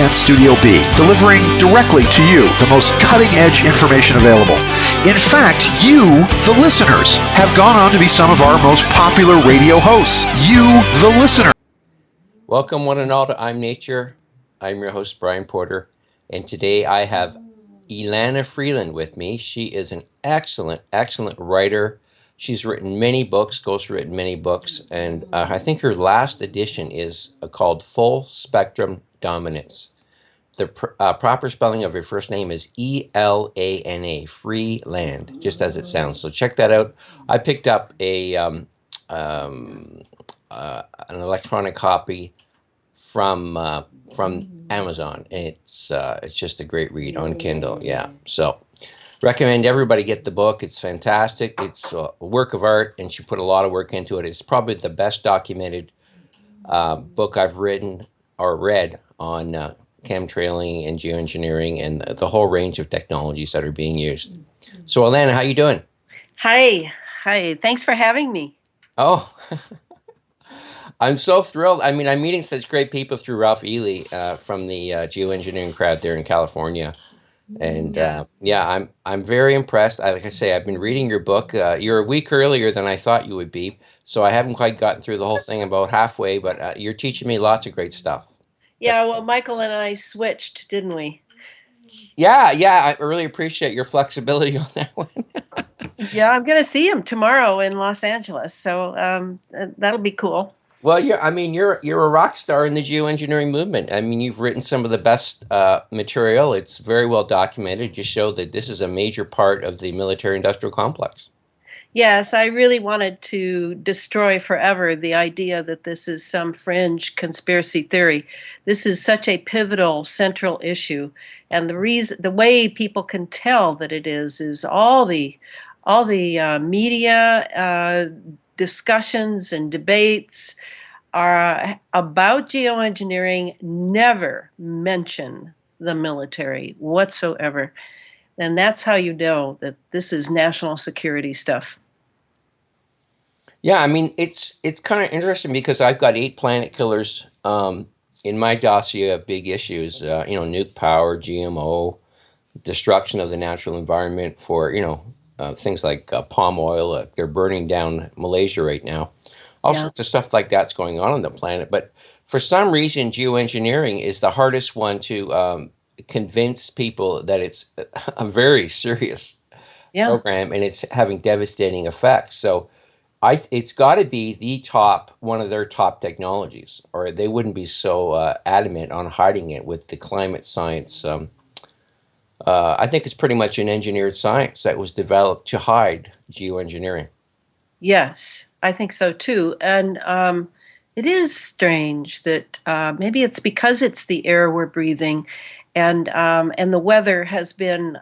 Broadcast Studio B, delivering directly to you the most cutting-edge information available. In fact, you, the listeners, have gone on to be some of our most popular radio hosts. You, the listener. Welcome, one and all, to I'm Nature. I'm your host, Brian Porter, and today I have Elana Freeland with me. She is an excellent writer. She's written many books, ghostwritten many books, and I think her last edition is called Full Spectrum Dominance. The proper spelling of her first name is Elana, Freeland, just as it sounds. So check that out. I picked up an electronic copy from Amazon, and it's just a great read on Kindle. Yeah, so recommend everybody get the book. It's fantastic. It's a work of art, and she put a lot of work into it. It's probably the best documented book I've written or read on chemtrailing and geoengineering and the whole range of technologies that are being used. So, Elana, how you doing? Hi. Thanks for having me. Oh, I'm so thrilled. I mean, I'm meeting such great people through Ralph Ely from the geoengineering crowd there in California. And I'm very impressed. Like I say, I've been reading your book. You're a week earlier than I thought you would be, so I haven't quite gotten through the whole thing, about halfway, but you're teaching me lots of great stuff. Yeah, well, Michael and I switched, didn't we? Yeah, I really appreciate your flexibility on that one. Yeah, I'm going to see him tomorrow in Los Angeles, so that'll be cool. Well, you're a rock star in the geoengineering movement. I mean, you've written some of the best material. It's very well documented. You show that this is a major part of the military-industrial complex. Yes, I really wanted to destroy forever the idea that this is some fringe conspiracy theory. This is such a pivotal, central issue, and the way people can tell that it is all the media discussions and debates are about geoengineering never mention the military whatsoever. And that's how you know that this is national security stuff. Yeah, I mean, it's kind of interesting because I've got 8 planet killers in my dossier of big issues, nuke power, GMO, destruction of the natural environment for, things like palm oil. They're burning down Malaysia right now. All sorts of stuff like that's going on the planet. But for some reason, geoengineering is the hardest one to convince people that it's a very serious program and it's having devastating effects. So it's got to be one of their top technologies, or they wouldn't be so adamant on hiding it with the climate science. I think it's pretty much an engineered science that was developed to hide geoengineering. Yes, I think so too. And it is strange that maybe it's because it's the air we're breathing, and the weather has been,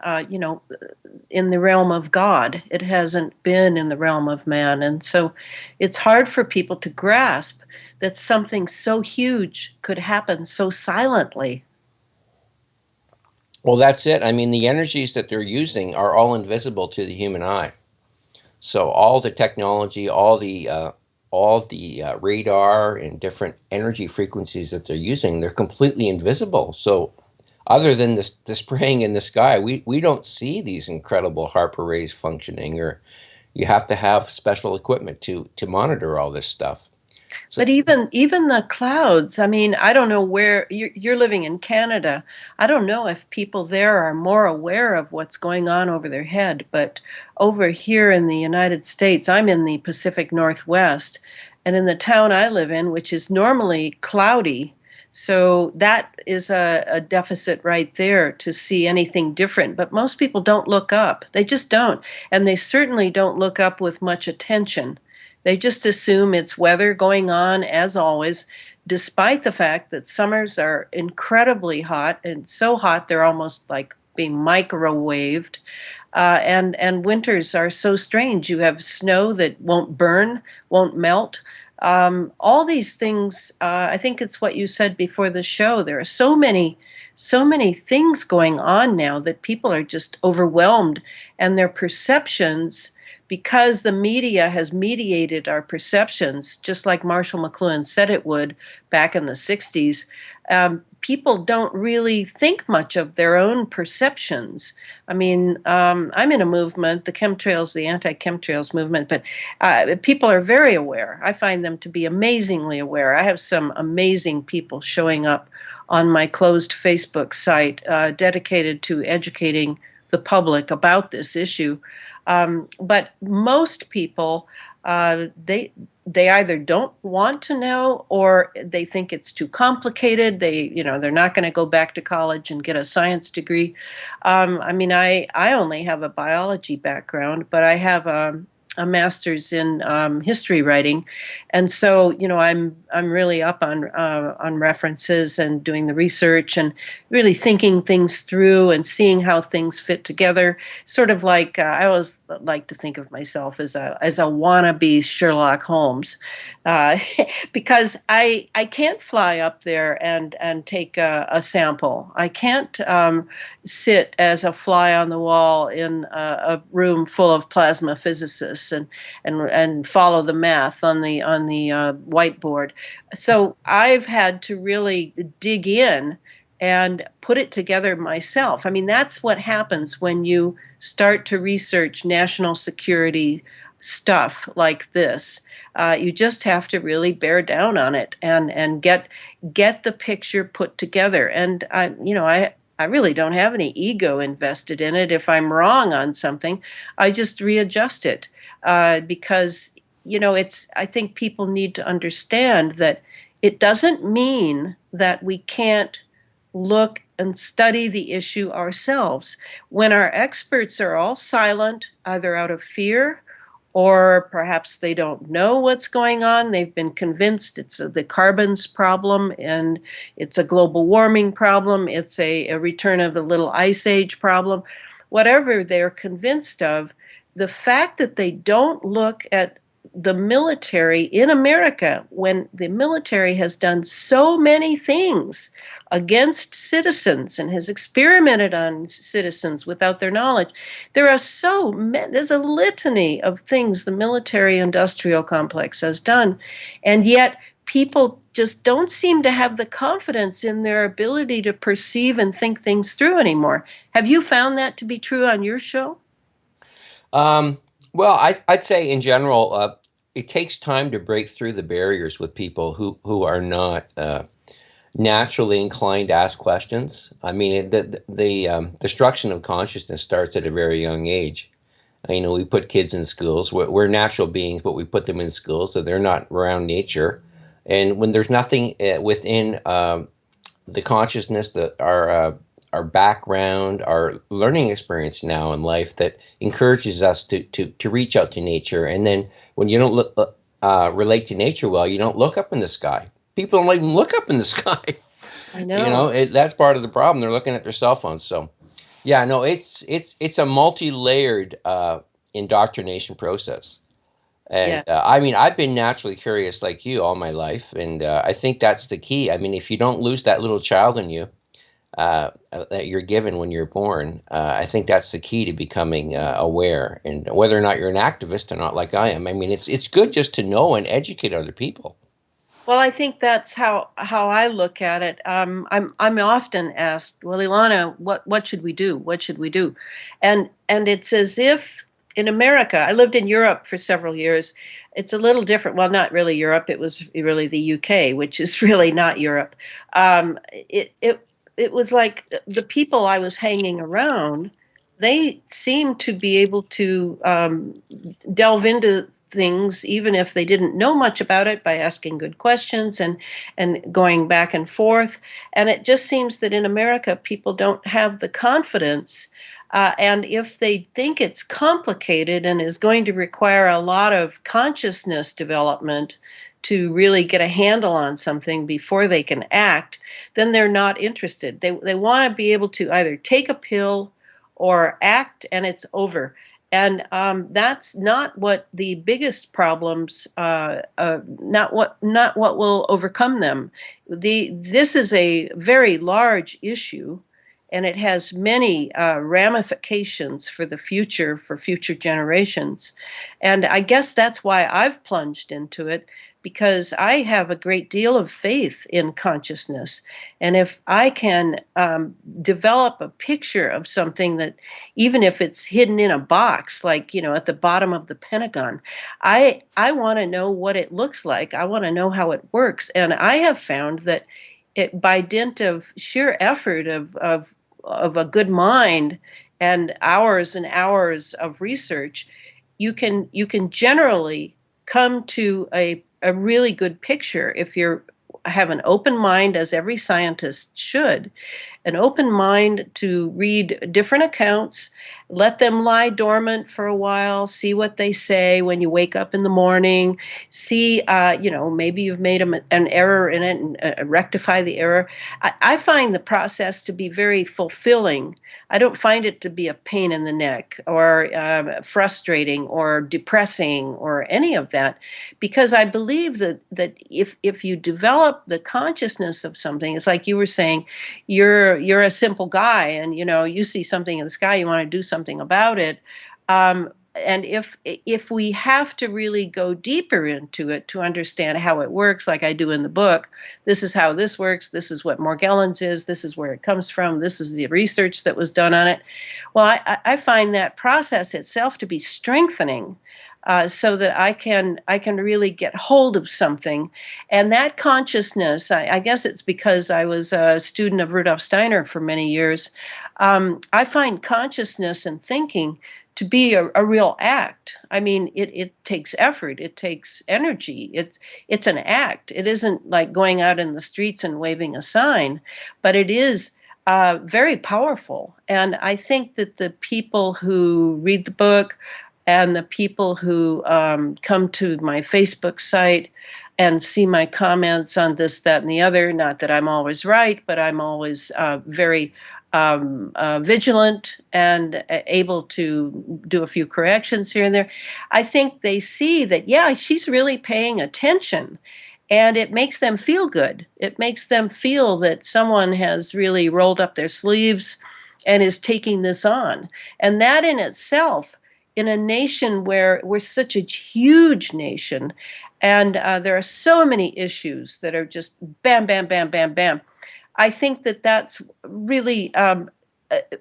in the realm of God. It hasn't been in the realm of man. And so it's hard for people to grasp that something so huge could happen so silently. Well, that's it. I mean, the energies that they're using are all invisible to the human eye. So all the technology, all the radar and different energy frequencies that they're using, they're completely invisible. So other than the spraying in the sky, we don't see these incredible HAARP arrays functioning, or you have to have special equipment to monitor all this stuff. So, but even the clouds, I mean, I don't know where you're living in Canada. I don't know if people there are more aware of what's going on over their head, but over here in the United States, I'm in the Pacific Northwest, and in the town I live in, which is normally cloudy, so that is a deficit right there to see anything different. But most people don't look up. They just don't. And they certainly don't look up with much attention. They just assume it's weather going on as always, despite the fact that summers are incredibly hot, and so hot they're almost like being microwaved. And winters are so strange. You have snow that won't burn, won't melt. All these things, I think it's what you said before the show. There are so many things going on now that people are just overwhelmed, and their perceptions, because the media has mediated our perceptions, just like Marshall McLuhan said it would back in the 60s, people don't really think much of their own perceptions. I mean, I'm in a movement, the chemtrails, the anti-chemtrails movement, but people are very aware. I find them to be amazingly aware. I have some amazing people showing up on my closed Facebook site dedicated to educating the public about this issue. But most people, they either don't want to know or they think it's too complicated. They're not going to go back to college and get a science degree. I mean, I only have a biology background, but I have a master's in history writing, and so I'm really up on references and doing the research and really thinking things through and seeing how things fit together. Sort of like I always like to think of myself as a wannabe Sherlock Holmes, because I can't fly up there and take a sample. I can't sit as a fly on the wall in a room full of plasma physicists and follow the math on the whiteboard. So I've had to really dig in and put it together myself. I mean, that's what happens when you start to research national security stuff like this. You just have to really bear down on it and get the picture put together. And I really don't have any ego invested in it. If I'm wrong on something, I just readjust it because I think people need to understand that it doesn't mean that we can't look and study the issue ourselves. When our experts are all silent, either out of fear or perhaps they don't know what's going on. They've been convinced it's the carbons problem and it's a global warming problem. It's a return of the little ice age problem. Whatever they're convinced of, the fact that they don't look at the military in America, when the military has done so many things against citizens and has experimented on citizens without their knowledge. There's a litany of things the military-industrial complex has done, and yet people just don't seem to have the confidence in their ability to perceive and think things through anymore. Have you found that to be true on your show? Well, I'd say in general, it takes time to break through the barriers with people who are not naturally inclined to ask questions. I mean, the destruction of consciousness starts at a very young age. We put kids in schools. We're natural beings, but we put them in schools, so they're not around nature. And when there's nothing within the consciousness, that our background, our learning experience now in life that encourages us to reach out to nature. And then when you don't relate to nature well, you don't look up in the sky. People don't even look up in the sky. I know. That's part of the problem. They're looking at their cell phones. So, yeah, no, it's a multi-layered indoctrination process. And Yes. I mean, I've been naturally curious like you all my life, and I think that's the key. I mean, if you don't lose that little child in you that you're given when you're born, I think that's the key to becoming aware. And whether or not you're an activist or not, like I am, I mean, it's good just to know and educate other people. Well, I think that's how I look at it. I'm often asked, "Well, Elana, what should we do? What should we do?" And it's as if in America, I lived in Europe for several years. It's a little different. Well, not really Europe. It was really the UK, which is really not Europe. It was like the people I was hanging around, they seemed to be able to delve into things, even if they didn't know much about it, by asking good questions and going back and forth. And it just seems that in America, people don't have the confidence. And if they think it's complicated and is going to require a lot of consciousness development to really get a handle on something before they can act, then they're not interested. They want to be able to either take a pill or act and it's over. And that's not what the biggest problems, not what will overcome them. This is a very large issue, and it has many ramifications for the future, for future generations. And I guess that's why I've plunged into it, because I have a great deal of faith in consciousness. And if I can develop a picture of something that, even if it's hidden in a box, like, at the bottom of the Pentagon, I want to know what it looks like. I want to know how it works. And I have found that by dint of sheer effort of a good mind and hours of research, you can generally come to a really good picture if you have an open mind, as every scientist should, an open mind to read different accounts, let them lie dormant for a while, see what they say when you wake up in the morning, see, maybe you've made an error in it, and rectify the error. I find the process to be very fulfilling. I don't find it to be a pain in the neck or frustrating or depressing or any of that, because I believe that if you develop the consciousness of something, it's like you were saying, you're a simple guy, and you see something in the sky, you want to do something about it. And if we have to really go deeper into it to understand how it works, like I do in the book, this is how this works, this is what Morgellons is, this is where it comes from, this is the research that was done on it. Well, I find that process itself to be strengthening, so that I can really get hold of something. And that consciousness, I guess it's because I was a student of Rudolf Steiner for many years. I find consciousness and thinking to be a real act. I mean, it takes effort, it takes energy. It's an act. It isn't like going out in the streets and waving a sign, but it is very powerful. And I think that the people who read the book and the people who come to my Facebook site and see my comments on this, that, and the other, not that I'm always right, but I'm always very vigilant and able to do a few corrections here and there. I think they see that, yeah, she's really paying attention, and it makes them feel good. It makes them feel that someone has really rolled up their sleeves and is taking this on. And that in itself, in a nation where we're such a huge nation, and there are so many issues that are just bam, bam, bam, bam, bam, I think that that's really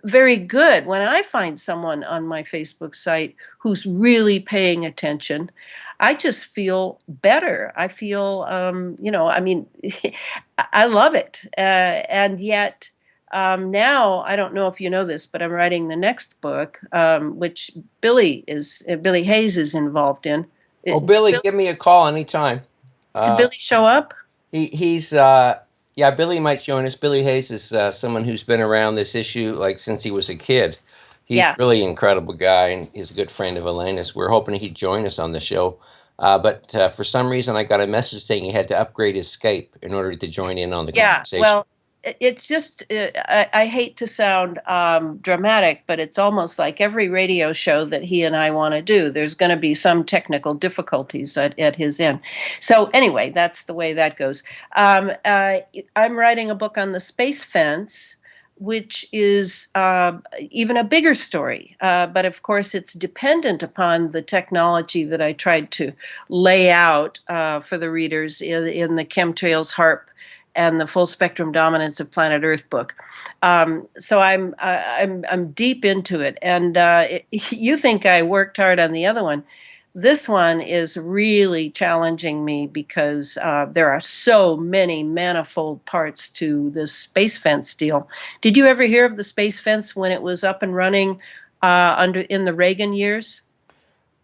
very good. When I find someone on my Facebook site who's really paying attention, I just feel better. I feel, I mean, I love it. And yet now, I don't know if you know this, but I'm writing the next book, which Billy Hayes is involved in. Oh, Billy, give me a call anytime. Did Billy show up? He's yeah, Billy might join us. Billy Hayes is someone who's been around this issue like since he was a kid. He's really an incredible guy, and he's a good friend of Elena's. We're hoping he'd join us on the show. But for some reason, I got a message saying he had to upgrade his Skype in order to join in on the conversation. Well, it's just, I hate to sound dramatic, but it's almost like every radio show that he and I want to do, there's going to be some technical difficulties at his end. So anyway, that's the way that goes. I'm writing a book on the space fence, which is even a bigger story. But of course, it's dependent upon the technology that I tried to lay out for the readers in the Chemtrails HARP and the Full Spectrum Dominance of Planet Earth book. So I'm deep into it. And you think I worked hard on the other one. This one is really challenging me because there are so many manifold parts to this space fence deal. Did you ever hear of the space fence when it was up and running in the Reagan years?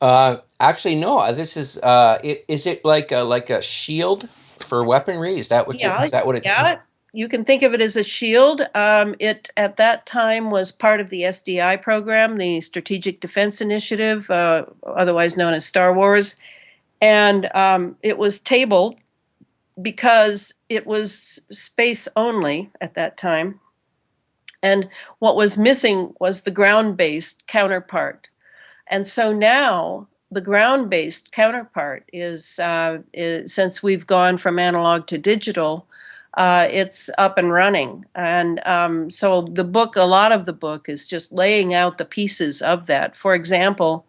Actually, no. This is is it like a shield for weaponry? Is that what? Is that what it's? Yeah. You can think of it as a shield. It at that time was part of the SDI program, the Strategic Defense Initiative, otherwise known as Star Wars, and it was tabled because it was space only at that time, and what was missing was the ground-based counterpart, and so now the ground-based counterpart is since we've gone from analog to digital. It's up and running. And so a lot of the book is just laying out the pieces of that. For example,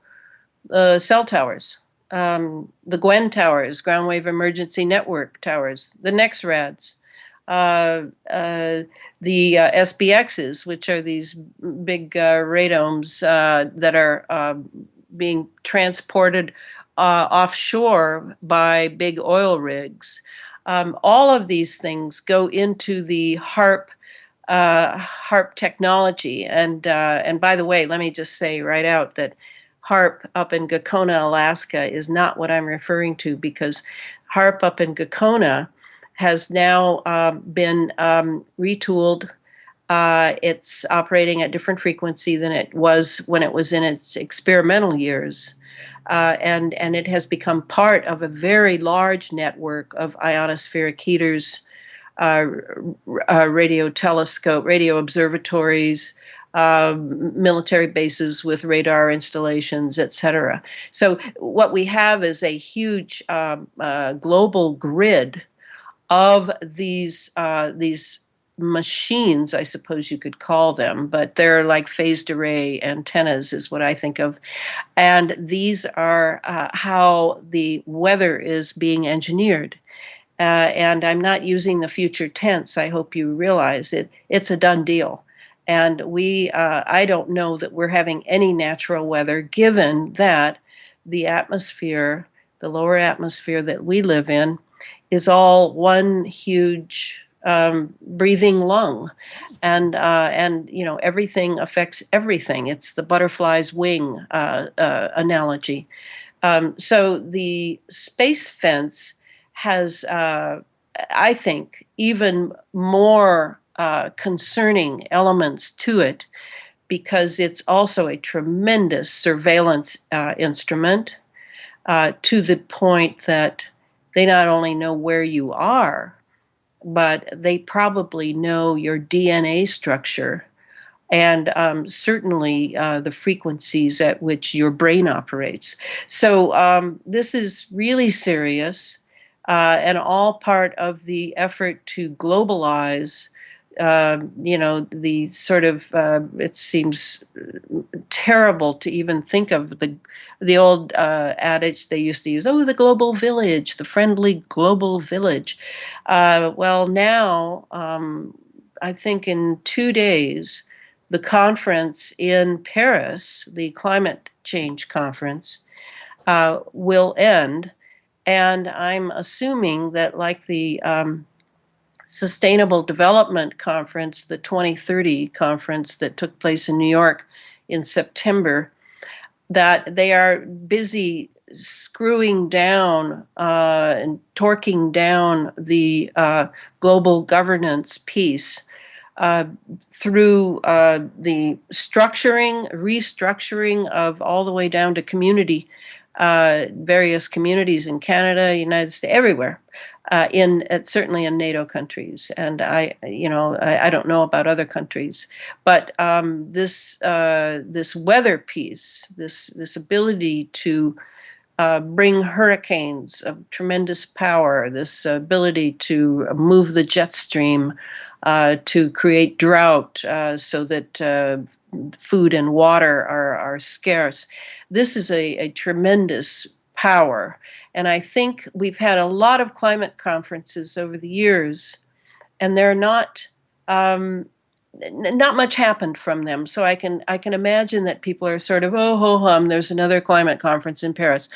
cell towers. the GWEN towers, ground wave emergency network towers, the NEXRADs, uh, uh, the SBXs, which are these big radomes that are being transported offshore by big oil rigs. All of these things go into the HARP technology. And by the way, let me just say right out that HARP up in Gakona, Alaska, is not what I'm referring to, because HARP up in Gakona has now been retooled. It's operating at different frequency than it was when it was in its experimental years. And it has become part of a very large network of ionospheric heaters, uh, radio telescope, radio observatories, military bases with radar installations, etc. So what we have is a huge global grid of these machines, I suppose you could call them, but they're like phased array antennas, is what I think of. And these are how the weather is being engineered. And I'm not using the future tense. I hope you realize it. It's a done deal. And I don't know that we're having any natural weather, given that the atmosphere, the lower atmosphere that we live in, is all one huge breathing lung, and everything affects everything. It's the butterfly's wing analogy. So the space fence has, I think, even more concerning elements to it, because it's also a tremendous surveillance instrument, to the point that they not only know where you are, but they probably know your DNA structure, and certainly the frequencies at which your brain operates. So this is really serious, and all part of the effort to globalize. The sort of it seems terrible to even think of the old adage they used to use. Oh, the global village, the friendly global village. Well, now I think in 2 days, the conference in Paris, the climate change conference, will end. And I'm assuming that, like the Sustainable Development Conference, the 2030 conference that took place in New York in September, that they are busy screwing down and torquing down the global governance piece through the restructuring of all the way down to community, various communities in Canada, United States, everywhere, certainly in NATO countries. And I don't know about other countries, but this weather piece, this ability to bring hurricanes of tremendous power, this ability to move the jet stream, to create drought, so that food and water are scarce. This is a tremendous power. And I think we've had a lot of climate conferences over the years, and they're not much happened from them. So I can imagine that people are sort of, oh ho hum, there's another climate conference in Paris.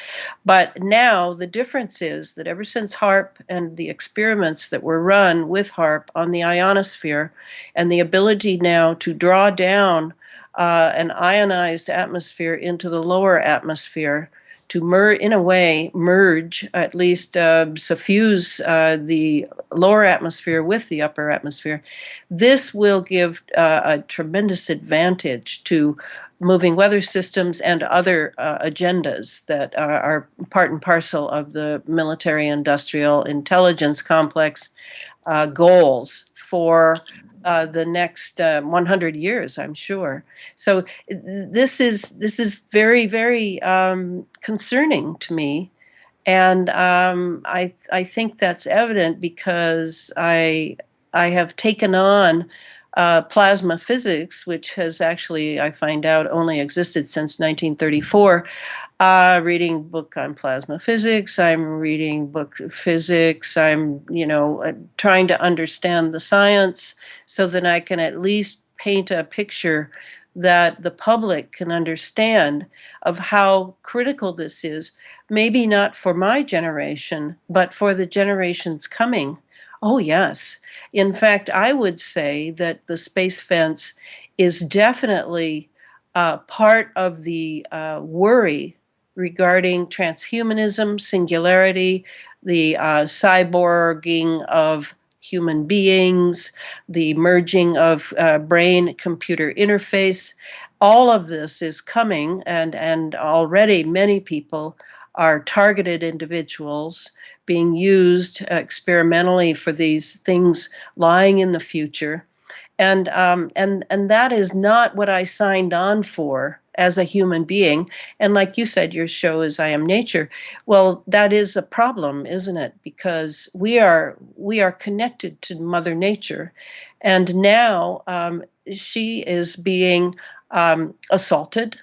But now the difference is that ever since HARP and the experiments that were run with HARP on the ionosphere, and the ability now to draw down an ionized atmosphere into the lower atmosphere, to merge, at least suffuse the lower atmosphere with the upper atmosphere. This will give a tremendous advantage to moving weather systems and other agendas that are part and parcel of the military-industrial intelligence complex goals for the next 100 years, I'm sure. So this is very, very concerning to me, and I think that's evident because I have taken on plasma physics, which has actually, I find out, only existed since 1934. Reading a book on plasma physics. I'm reading books of physics. I'm, trying to understand the science so that I can at least paint a picture that the public can understand of how critical this is. Maybe not for my generation, but for the generations coming. Oh, yes. In fact, I would say that the space fence is definitely part of the worry regarding transhumanism, singularity, the cyborging of human beings, the merging of brain computer interface. All of this is coming, and already many people are targeted individuals being used experimentally for these things lying in the future. And that is not what I signed on for as a human being. And like you said, your show is I Am Nature. Well, that is a problem, isn't it? Because we are connected to Mother Nature, and now she is being assaulted.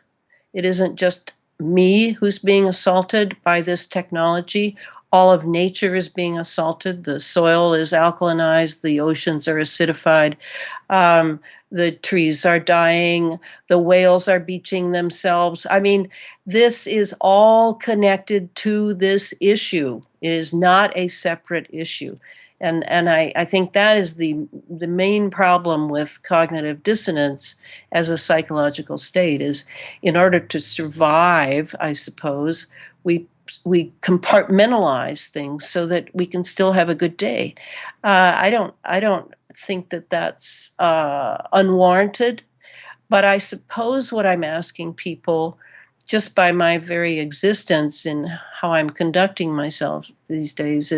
It isn't just me who's being assaulted by this technology. All of nature is being assaulted. The soil is alkalinized. The oceans are acidified. Um, the trees are dying. The whales are beaching themselves. I mean, this is all connected to this issue. It is not a separate issue. And I think that is the main problem with cognitive dissonance as a psychological state is in order to survive, I suppose, we compartmentalize things so that we can still have a good day. I don't think that that's unwarranted, but I suppose what I'm asking people, just by my very existence in how I'm conducting myself these days,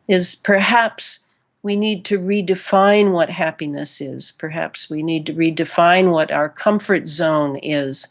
is perhaps we need to redefine what happiness is. Perhaps we need to redefine what our comfort zone is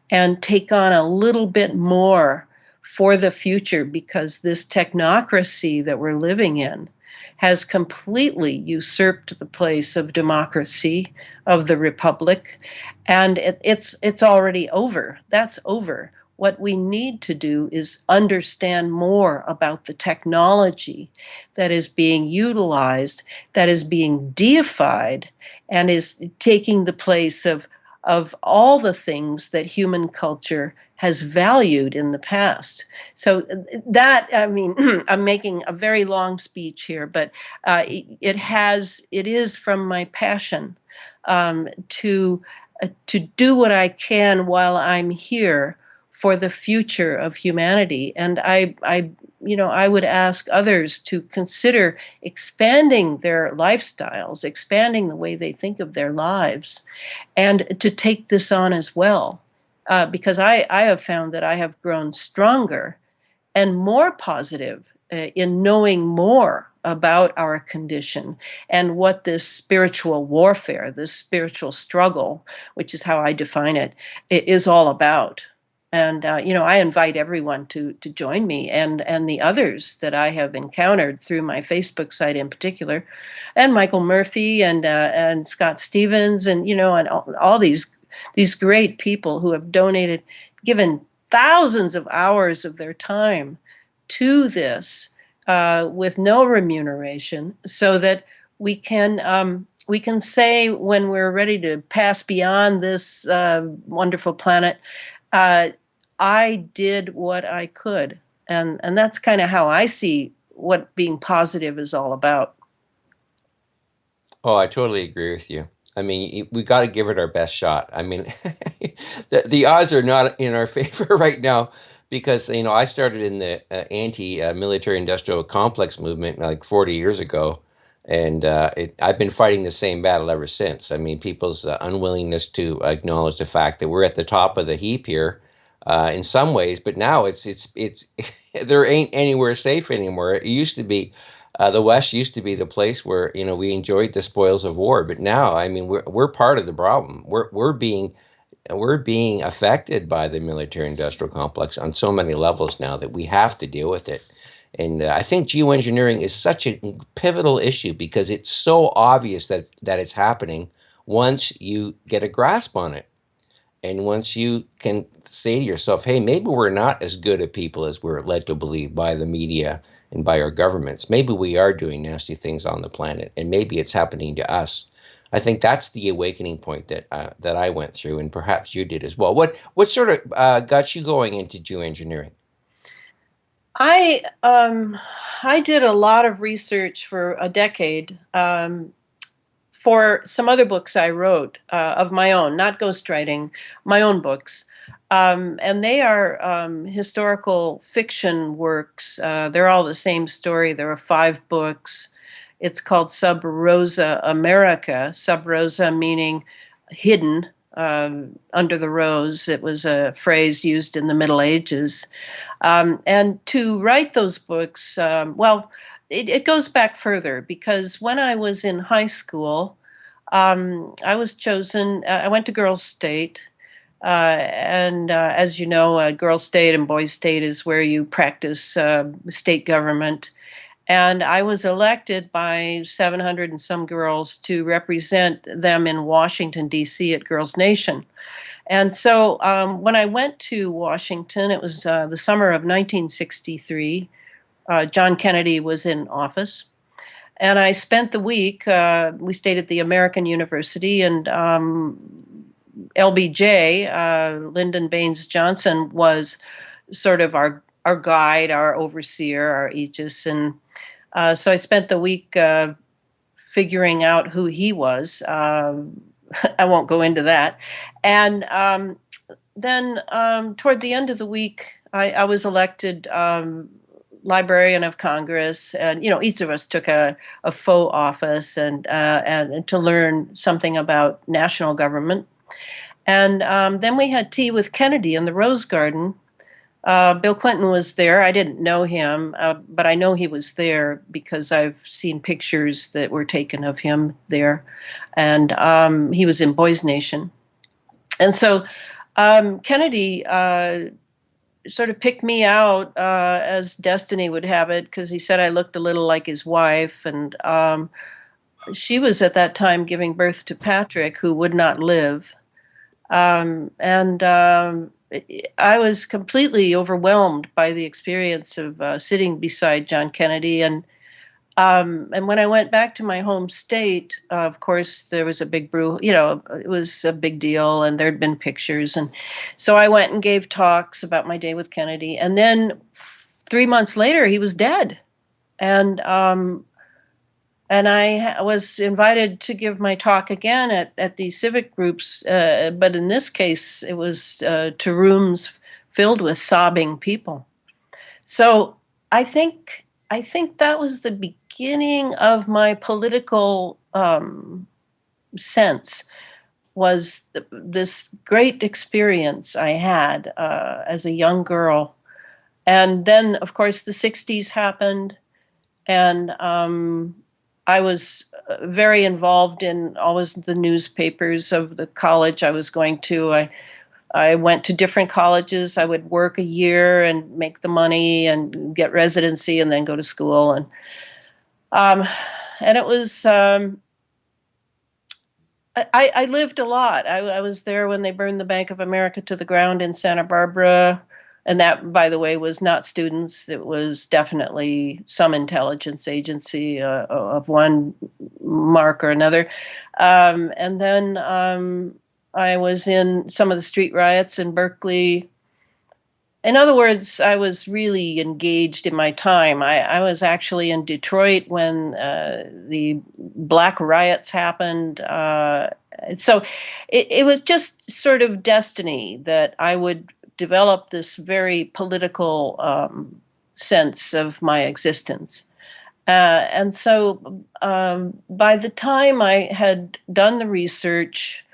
and take on a little bit more for the future, because this technocracy that we're living in has completely usurped the place of democracy, of the republic, and it's already over. That's over. What we need to do is understand more about the technology that is being utilized, that is being deified, and is taking the place of all the things that human culture has valued in the past. So that, I mean, I'm making a very long speech here, but it is from my passion to do what I can while I'm here for the future of humanity. And I would ask others to consider expanding their lifestyles, expanding the way they think of their lives, and to take this on as well. Because I have found that I have grown stronger and more positive in knowing more about our condition and what this spiritual warfare, this spiritual struggle, which is how I define it, is all about. And I invite everyone to join me and the others that I have encountered through my Facebook site in particular, and Michael Murphy and Scott Stevens and all these great people who have donated, given thousands of hours of their time to this with no remuneration, so that we can say when we're ready to pass beyond this wonderful planet, I did what I could, and that's kind of how I see what being positive is all about. Oh, I totally agree with you. I mean, we got to give it our best shot. I mean, the odds are not in our favor right now because, I started in the anti-military industrial complex movement like 40 years ago. And I've been fighting the same battle ever since. I mean, people's unwillingness to acknowledge the fact that we're at the top of the heap here in some ways, but now it's there ain't anywhere safe anymore. It used to be the West used to be the place where we enjoyed the spoils of war, but now I mean we're part of the problem. We're being affected by the military industrial complex on so many levels now that we have to deal with it. And I think geoengineering is such a pivotal issue because it's so obvious that it's happening once you get a grasp on it. And once you can say to yourself, hey, maybe we're not as good at people as we're led to believe by the media and by our governments. Maybe we are doing nasty things on the planet, and maybe it's happening to us. I think that's the awakening point that I went through, and perhaps you did as well. What sort of got you going into geoengineering? I did a lot of research for a decade, for some other books I wrote of my own, not ghostwriting, my own books. And they are historical fiction works. They're all the same story. There are 5 books. It's called Sub Rosa America, Sub Rosa meaning hidden under the rose. It was a phrase used in the Middle Ages. And to write those books, it goes back further because when I was in high school, I was chosen. I went to Girls State, and as you know, Girls State and Boys State is where you practice state government. And I was elected by 700 and some girls to represent them in Washington, D.C. at Girls Nation. And so when I went to Washington, it was the summer of 1963. John Kennedy was in office. And I spent the week, we stayed at the American University, and LBJ, Lyndon Baines Johnson, was sort of our guide, our overseer, our aegis. And so I spent the week figuring out who he was. I won't go into that. And then toward the end of the week, I was elected Librarian of Congress, and each of us took a faux office and to learn something about national government. And then we had tea with Kennedy in the Rose Garden. Bill Clinton was there. I didn't know him, but I know he was there because I've seen pictures that were taken of him there. And he was in Boys Nation. And so Kennedy sort of picked me out as destiny would have it because he said I looked a little like his wife. And she was at that time giving birth to Patrick, who would not live. And I was completely overwhelmed by the experience of sitting beside John Kennedy. And when I went back to my home state, of course, there was a big brew. It was a big deal, and there'd been pictures. And so I went and gave talks about my day with Kennedy. And then 3 months later, he was dead. And I was invited to give my talk again at these civic groups, but in this case, it was to rooms filled with sobbing people. So I think that was the beginning of my political sense. Was this great experience I had as a young girl, and then of course the '60s happened, and I was very involved in always the newspapers of the college I was going to. I went to different colleges. I would work a year and make the money and get residency and then go to school. And it was, I lived a lot. I was there when they burned the Bank of America to the ground in Santa Barbara. And that, by the way, was not students. It was definitely some intelligence agency of one mark or another. And then I was in some of the street riots in Berkeley. In other words, I was really engaged in my time. I was actually in Detroit when the Black riots happened. So it was just sort of destiny that I would develop this very political sense of my existence. And so by the time I had done the research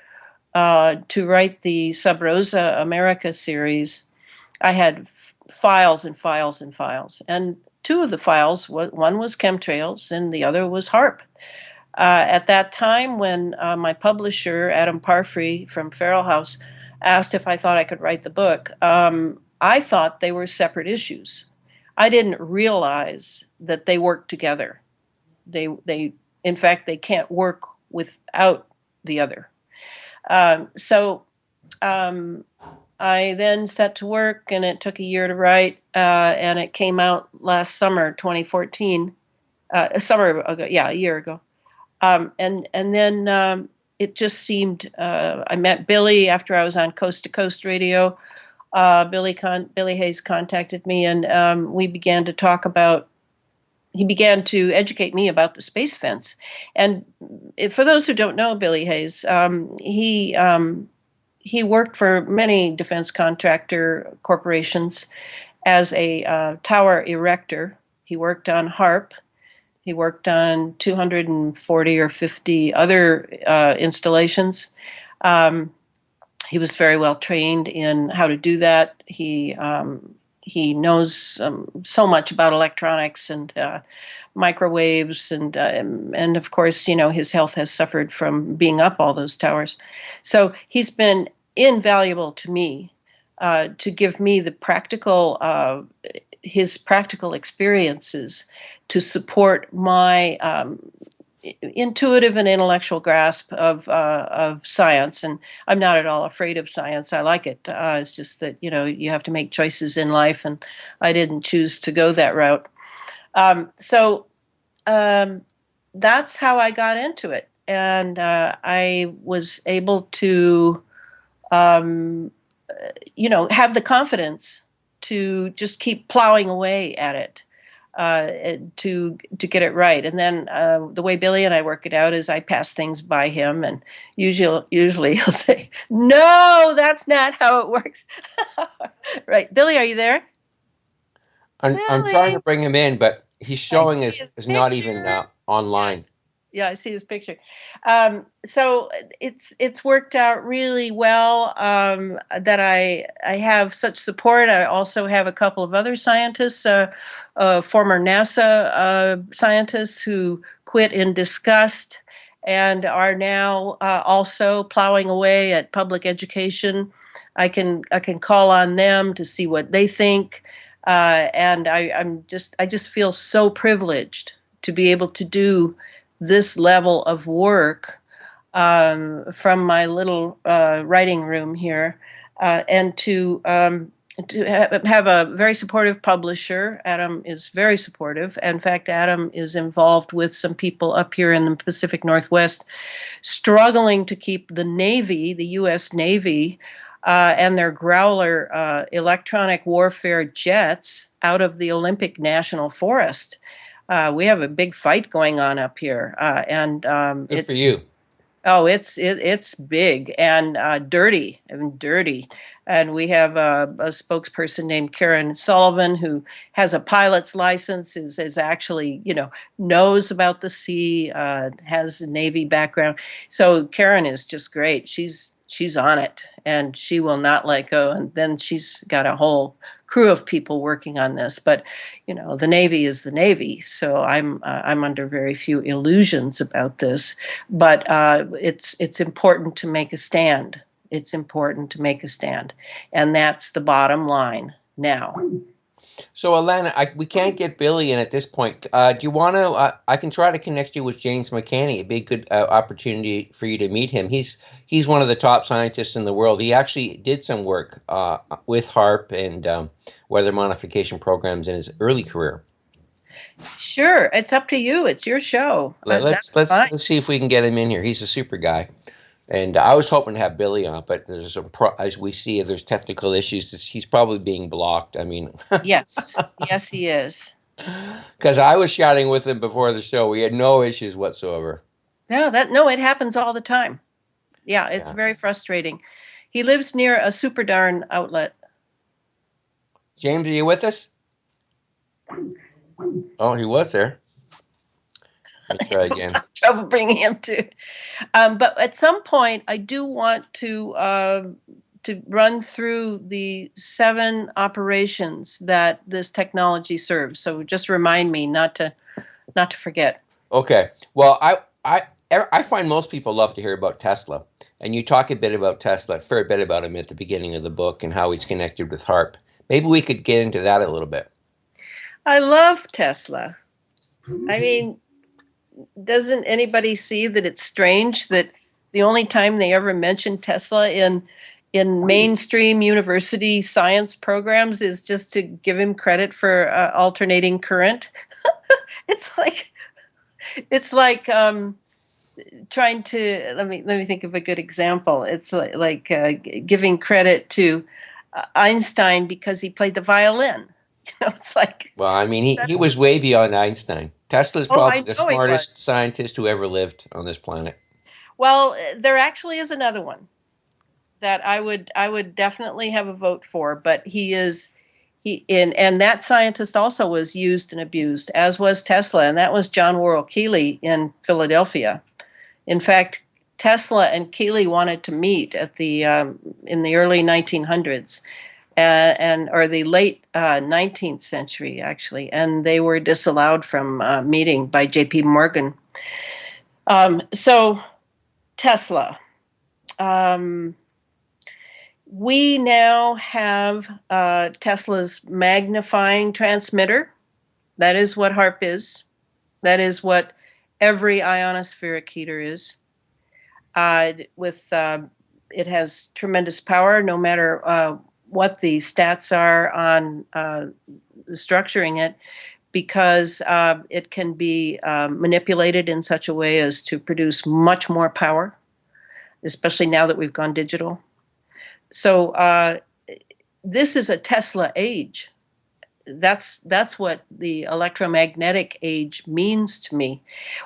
to write the Sub Rosa America series, I had files and files and files. And 2 of the files, one was chemtrails and the other was HAARP. At that time, when my publisher, Adam Parfrey from Feral House, asked if I thought I could write the book, I thought they were separate issues. I didn't realize that they work together. In fact, they can't work without the other. So um, I then set to work, and it took a year to write, and it came out last summer, 2014, a summer ago, yeah, a year ago. And then it just seemed. I met Billy after I was on Coast to Coast Radio. Billy Hayes contacted me, and we began to talk about. He began to educate me about the space fence. And for those who don't know Billy Hayes, he worked for many defense contractor corporations as a tower erector. He worked on HARP. He worked on 240 or 50 other installations. He was very well trained in how to do that. He knows so much about electronics and microwaves, and of course, his health has suffered from being up all those towers. So he's been invaluable to me to give me the his practical experiences to support my intuitive and intellectual grasp of science. And I'm not at all afraid of science. I like it. It's just that, you have to make choices in life, and I didn't choose to go that route. So that's how I got into it. And I was able to, have the confidence to just keep plowing away at it. To get it right. And then the way Billy and I work it out is I pass things by him, and usually he'll say, "No, that's not how it works." Right, Billy, are you there? I'm trying to bring him in, but he's showing is not even online. Yes. Yeah, I see his picture. So it's worked out really well that I have such support. I also have a couple of other scientists, former NASA scientists who quit in disgust and are now also plowing away at public education. I can call on them to see what they think, and I just feel so privileged to be able to do this level of work from my little writing room here, and to have a very supportive publisher. Adam is very supportive. In fact, Adam is involved with some people up here in the Pacific Northwest, struggling to keep the Navy, the U.S. Navy, and their Growler electronic warfare jets out of the Olympic National Forest. We have a big fight going on up here, and Good for you. Oh, it's big and dirty. I mean, dirty. And we have a spokesperson named Karen Sullivan who has a pilot's license, is actually, knows about the sea, has a Navy background. So Karen is just great. She's on it, and she will not let go. And then she's got a whole crew of people working on this. But the Navy is the Navy, so I'm under very few illusions about this. But it's important to make a stand. It's important to make a stand, and that's the bottom line now. So, Elana, we can't get Billy in at this point. Do you want to? I can try to connect you with James McCanney. It'd be a good opportunity for you to meet him. He's one of the top scientists in the world. He actually did some work with HARP and weather modification programs in his early career. Sure, it's up to you. It's your show. Let's see if we can get him in here. He's a super guy. And I was hoping to have Billy on, but as we see, there's technical issues. He's probably being blocked. I mean, yes, he is. Because I was chatting with him before the show, we had no issues whatsoever. No, it happens all the time. Yeah, it's very frustrating. He lives near a super darn outlet. James, are you with us? Oh, he was there. Let's try again. Trouble bringing him to. But at some point, I do want to run through the 7 operations that this technology serves. So just remind me not to forget. Okay. Well, I find most people love to hear about Tesla, and you talk a bit about Tesla, a fair bit about him at the beginning of the book and how he's connected with HARP. Maybe we could get into that a little bit. I love Tesla. I mean, doesn't anybody see that it's strange that the only time they ever mention Tesla in mainstream university science programs is just to give him credit for alternating current? It's like it's like trying to let me think of a good example. It's giving credit to Einstein because he played the violin. It's like Well, I mean, he that's was way beyond Einstein. Tesla's oh, probably I the know he smartest was. scientist who ever lived on this planet. Well, there actually is another one that I would definitely have a vote for, but and that scientist also was used and abused, as was Tesla, and that was John Worrell Keely in Philadelphia. In fact, Tesla and Keely wanted to meet at the in the early 1900s, and or the late 19th century actually, and they were disallowed from meeting by J.P. Morgan. So Tesla. Um, we now have Tesla's magnifying transmitter. That is what HARP is. That is what every ionospheric heater is. It has tremendous power, no matter what the stats are on structuring it, because it can be manipulated in such a way as to produce much more power, especially now that we've gone digital. So this is a Tesla age. That's what the electromagnetic age means to me.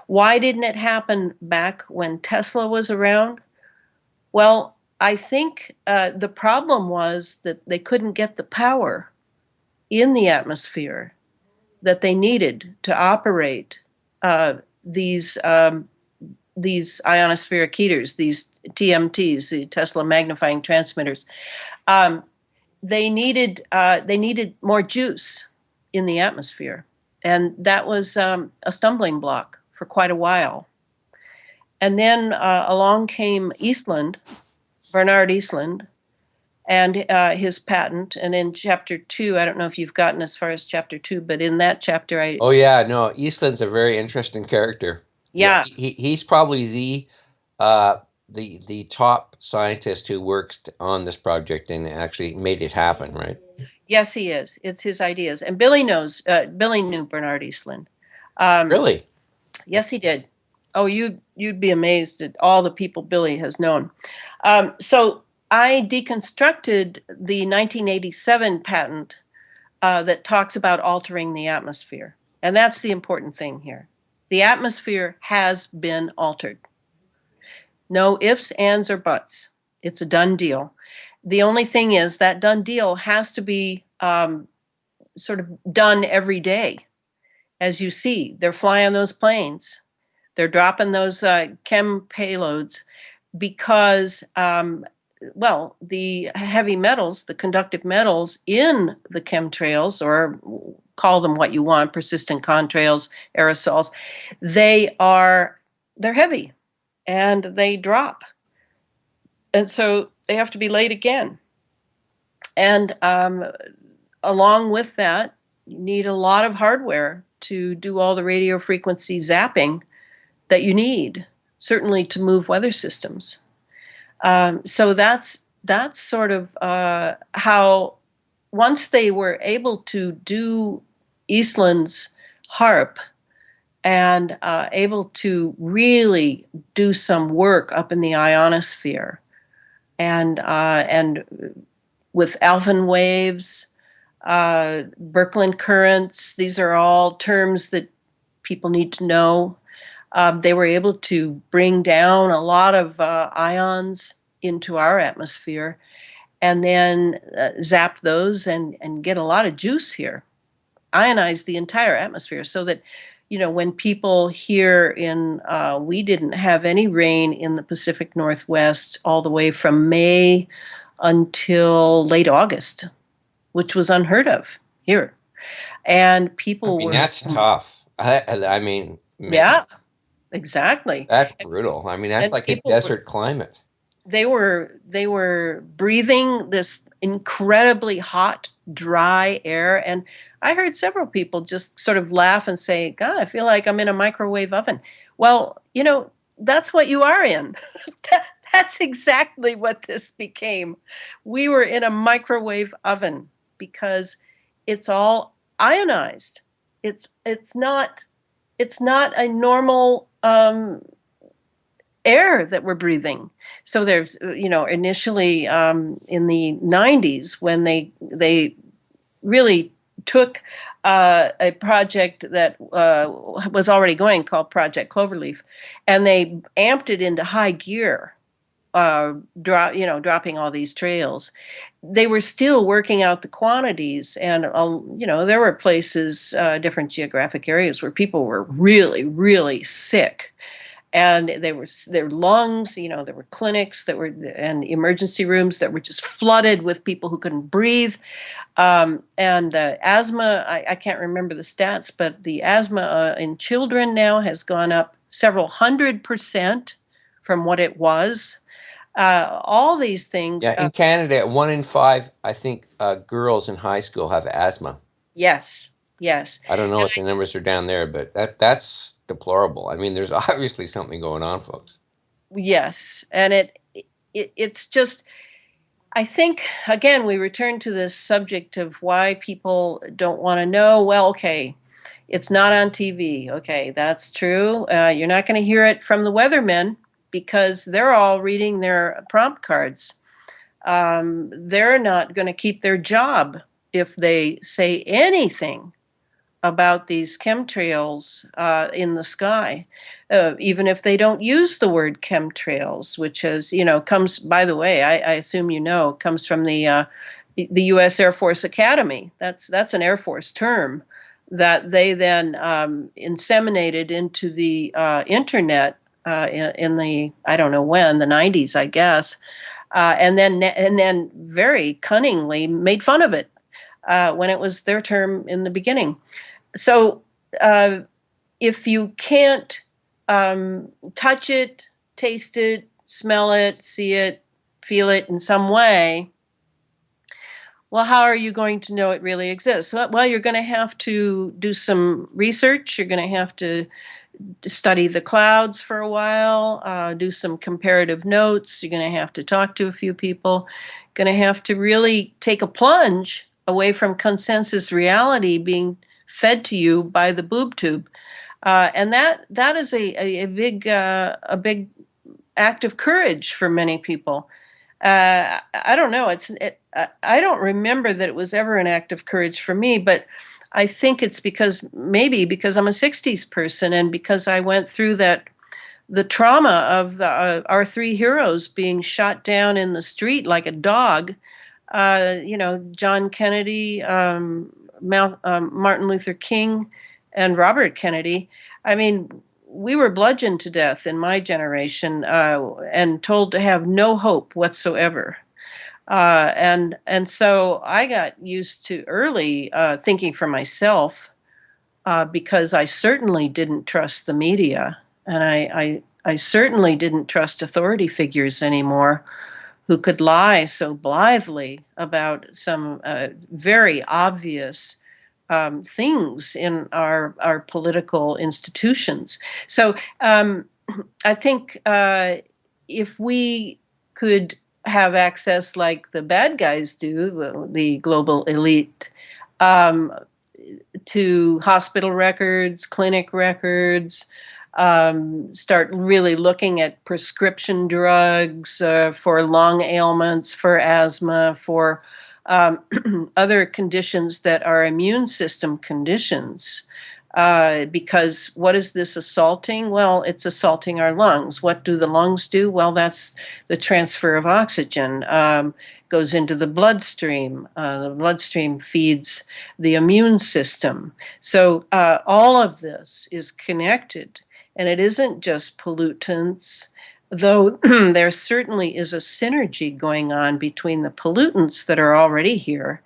Why didn't it happen back when Tesla was around? Well, I think the problem was that they couldn't get the power in the atmosphere that they needed to operate uh, these ionospheric heaters, these TMTs, the Tesla magnifying transmitters. Um, they needed more juice in the atmosphere, and that was a stumbling block for quite a while. And then along came Eastland, Bernard Eastland, and his patent. And in chapter 2, I don't know if you've gotten as far as chapter 2, but in that chapter, Oh yeah, no, Eastland's a very interesting character. Yeah, yeah, he's probably uh, the top scientist who worked on this project and actually made it happen, right? yes, he is. It's his ideas, and Billy knew Bernard Eastland. Um, Really? yes, he did. Oh, you'd be amazed at all the people Billy has known. So I deconstructed the 1987 patent that talks about altering the atmosphere. And that's the important thing here. The atmosphere has been altered. No ifs, ands, or buts. It's a done deal. The only thing is that done deal has to be sort of done every day. As you see, they're flying those planes, they're dropping those chem payloads because the heavy metals, the conductive metals in the chemtrails, or call them what you want, persistent contrails, aerosols, they're heavy and they drop. And so they have to be laid again. And along with that, you need a lot of hardware to do all the radio frequency zapping that you need, certainly to move weather systems. So that's sort of how, once they were able to do Eastland's HARP and able to really do some work up in the ionosphere and with Alphen waves, Birkeland currents. These are all terms that people need to know. They were able to bring down a lot of ions into our atmosphere and then zap those and get a lot of juice here, ionize the entire atmosphere so that, when people here we didn't have any rain in the Pacific Northwest all the way from May until late August, which was unheard of here. And people were. That's tough. I mean, man, Yeah, exactly. that's brutal. I mean, that's And like a people were. desert climate. they were breathing this incredibly hot, dry air, and I heard several people just sort of laugh and say, "God, I feel like I'm in a microwave oven." Well, that's what you are in. That's exactly what this became. We were in a microwave oven because it's all ionized. It's not a normal air that we're breathing. So there's, initially in the 90s when they really took a project that was already going called Project Cloverleaf, and they amped it into high gear, dropping all these trails. They were still working out the quantities, and there were places, different geographic areas where people were really, really sick, and their lungs, there were clinics that were and emergency rooms that were just flooded with people who couldn't breathe, and asthma. I can't remember the stats, but the asthma in children now has gone up several 100% from what it was. All these things. Yeah, in Canada, 1 in 5, I think, girls in high school have asthma. Yes, yes. I don't know what the numbers are down there, but that's deplorable. I mean, there's obviously something going on, folks. Yes, and it's just. I think, again, we return to this subject of why people don't want to know. Well, okay, it's not on TV. Okay, that's true. You're not going to hear it from the weathermen because they're all reading their prompt cards. They're not going to keep their job if they say anything about these chemtrails in the sky, even if they don't use the word chemtrails, which is, comes, by the way, I assume comes from the U.S. Air Force Academy. That's an Air Force term that they then inseminated into the internet in the, I don't know when, the 90s, I guess, and then very cunningly made fun of it when it was their term in the beginning. So if you can't touch it, taste it, smell it, see it, feel it in some way, well, how are you going to know it really exists? Well, you're going to have to do some research. You're going to have to study the clouds for a while, do some comparative notes. You're going to have to talk to a few people. Going to have to really take a plunge away from consensus reality being fed to you by the boob tube, and that is a big act of courage for many people. I don't know. I don't remember that it was ever an act of courage for me, but I think it's because I'm a 60s person, and because I went through the trauma of our three heroes being shot down in the street like a dog. John Kennedy, Martin Luther King, and Robert Kennedy. I mean, we were bludgeoned to death in my generation and told to have no hope whatsoever. And so I got used to early thinking for myself because I certainly didn't trust the media, and I certainly didn't trust authority figures anymore, who could lie so blithely about some very obvious things in our political institutions. So I think if we could have access like the bad guys do, the global elite, to hospital records, clinic records, start really looking at prescription drugs for lung ailments, for asthma, for other conditions that are immune system conditions. Because what is this assaulting? Well, it's assaulting our lungs. What do the lungs do? Well, that's the transfer of oxygen. Goes into the bloodstream. The bloodstream feeds the immune system. So all of this is connected. And it isn't just pollutants, though there certainly is a synergy going on between the pollutants that are already here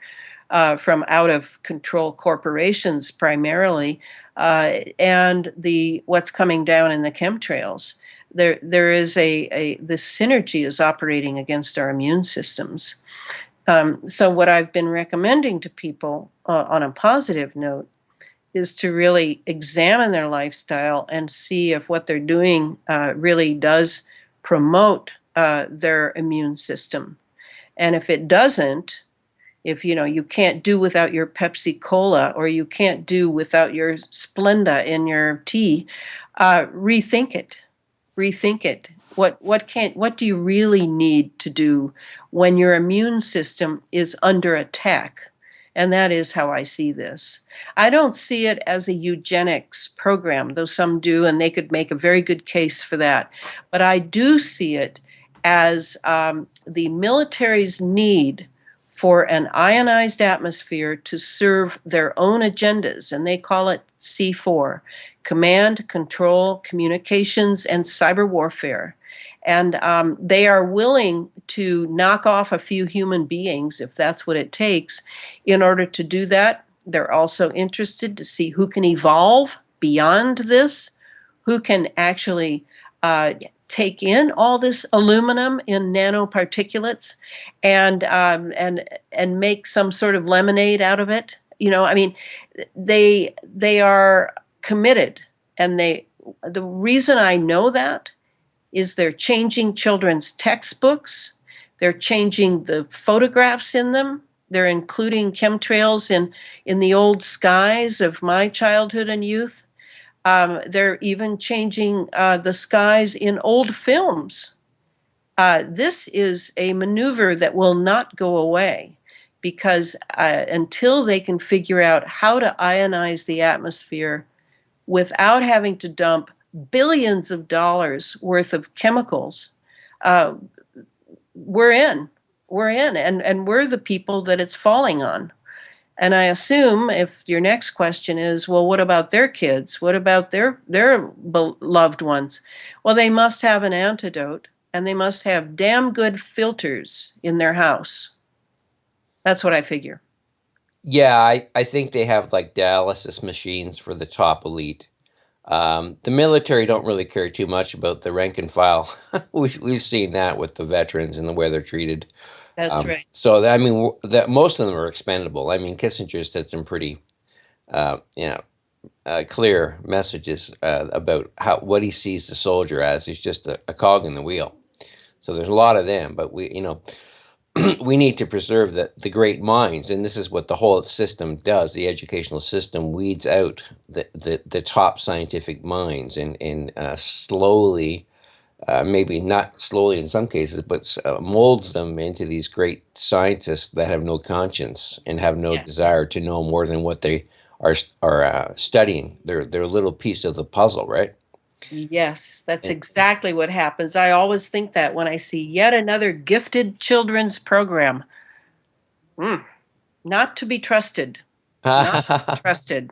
from out of control corporations primarily, and what's coming down in the chemtrails. There is this synergy is operating against our immune systems. So what I've been recommending to people on a positive note is to really examine their lifestyle and see if what they're doing really does promote their immune system. And if it doesn't, if you can't do without your Pepsi Cola, or you can't do without your Splenda in your tea, rethink it. Rethink it. What do you really need to do when your immune system is under attack? And that is how I see this. I don't see it as a eugenics program, though some do, and they could make a very good case for that. But I do see it as the military's need for an ionized atmosphere to serve their own agendas, and they call it C4: command, control, communications, and cyber warfare. And they are willing to knock off a few human beings, if that's what it takes, in order to do that. They're also interested to see who can evolve beyond this, who can actually take in all this aluminum in nanoparticulates and make some sort of lemonade out of it. I mean, they are committed, and the reason I know that is they're changing children's textbooks, they're changing the photographs in them, they're including chemtrails in the old skies of my childhood and youth. They're even changing the skies in old films. This is a maneuver that will not go away, because until they can figure out how to ionize the atmosphere without having to dump billions of dollars worth of chemicals, we're in. And we're the people that it's falling on. And I assume if your next question is, well, what about their kids? What about their beloved ones? Well, they must have an antidote, and they must have damn good filters in their house. That's what I figure. Yeah, I think they have like dialysis machines for the top elite. The military don't really care too much about the rank and file. We've seen that with the veterans and the way they're treated. That's right. So I mean, that most of them are expendable. I mean, Kissinger said some pretty, clear messages about what he sees the soldier as. He's just a cog in the wheel. So there's a lot of them, but we need to preserve the great minds, and this is what the whole system does. The educational system weeds out the top scientific minds and slowly, maybe not slowly in some cases, but molds them into these great scientists that have no conscience and have no desire to know more than what they are studying. They're a little piece of the puzzle, right? Yes, that's exactly what happens. I always think that when I see yet another gifted children's program. Not to be trusted. Not to be trusted.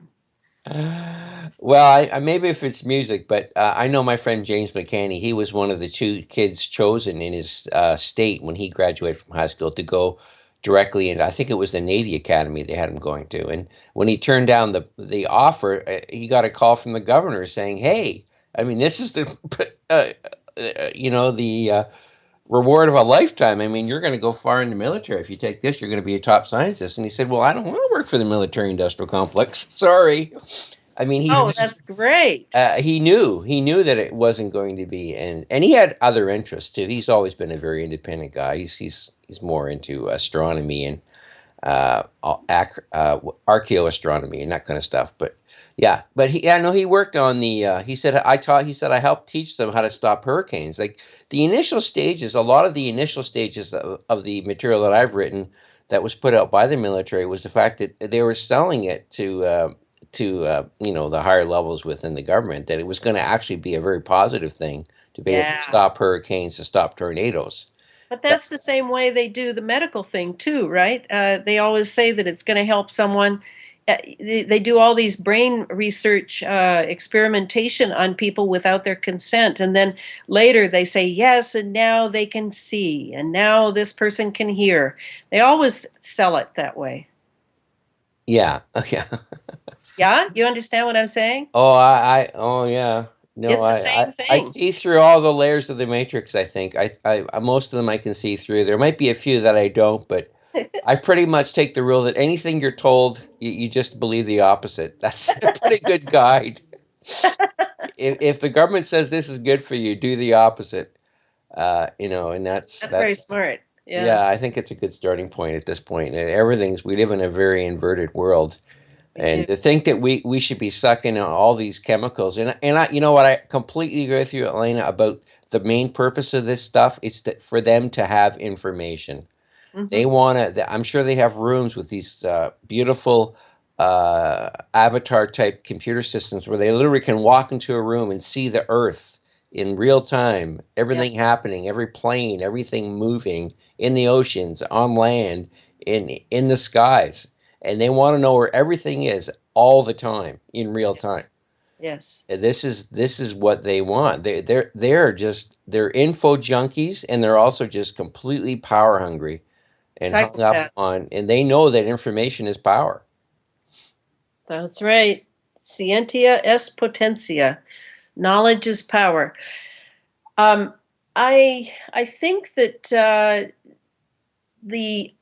Well, I maybe if it's music, but I know my friend James McCanny. He was one of the 2 kids chosen in his state when he graduated from high school to go directly into, I think it was the Navy Academy they had him going to. And when he turned down the offer, he got a call from the governor saying, "Hey, I mean, this is the reward of a lifetime. I mean, you're going to go far in the military. If you take this, you're going to be a top scientist." And he said, "Well, I don't want to work for the military industrial complex. Sorry." I mean, that's great. He knew that it wasn't going to be, and he had other interests too. He's always been a very independent guy. He's more into astronomy and archaeoastronomy and that kind of stuff. But yeah, but he worked on the. He said I helped teach them how to stop hurricanes. Like the initial stages, a lot of the initial stages of the material that I've written that was put out by the military was the fact that they were selling it to the higher levels within the government, that it was going to actually be a very positive thing to be able to stop hurricanes, to stop tornadoes. But that's the same way they do the medical thing too, right? They always say that it's going to help someone. They do all these brain research experimentation on people without their consent. And then later they say, yes, and now they can see. And now this person can hear. They always sell it that way. Yeah. Yeah. Yeah? You understand what I'm saying? Oh, oh yeah. No, It's the I, same I thing. see through all the layers of the matrix, I think. Most of them I can see through. There might be a few that I don't, but I pretty much take the rule that anything you're told, you just believe the opposite. That's a pretty good guide. If the government says this is good for you, do the opposite. And That's very smart. Yeah, yeah, I think it's a good starting point at this point. We live in a very inverted world. we do. And to think that we should be sucking on all these chemicals, you know what, I completely agree with you, Elena, about the main purpose of this stuff is for them to have information. Hmm. They want to. I'm sure they have rooms with these beautiful avatar type computer systems where they literally can walk into a room and see the Earth in real time, Yeah, everything happening, every plane, everything moving in the oceans, on land, in the skies, and they want to know where everything is all the time in real time. yes, yes. And this is what they want. They're info junkies, and they're also just completely power hungry and hung up Psychopaths. on, and they know that information is power. That's right. Scientia est potentia. Knowledge is power. Um, I think that the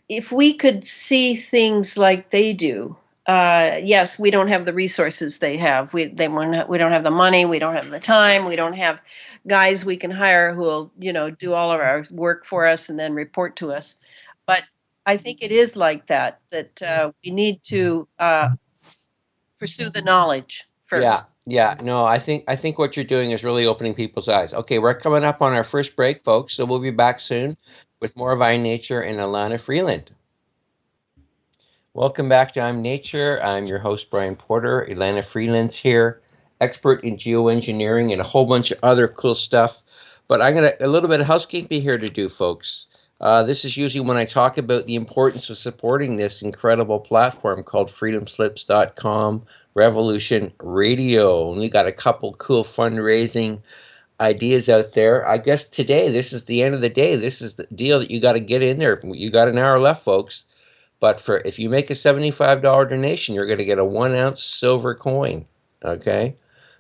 if we could see things like they do, yes, we don't have the resources they have. We don't have the money. We don't have the time. We don't have guys we can hire who will do all of our work for us and then report to us. But I think it is like that. That we need to pursue the knowledge Yeah, first. yeah. No, I think what you're doing is really opening people's eyes. Okay, we're coming up on our first break, folks, so we'll be back soon with more of I Nature and Elana Freeland. Welcome back to I'm Nature. I'm your host, Brian Porter. Elana Freeland's here, expert in geoengineering and a whole bunch of other cool stuff. But I got a little bit of housekeeping here to do, folks. This is usually when I talk about the importance of supporting this incredible platform called freedomslips.com Revolution Radio. And we got a couple cool fundraising ideas out there. I guess today, this is the end of the day. This is the deal that you got to get in there. You got an hour left, folks. But if you make a $75 donation, you're going to get a 1-ounce silver coin. Okay,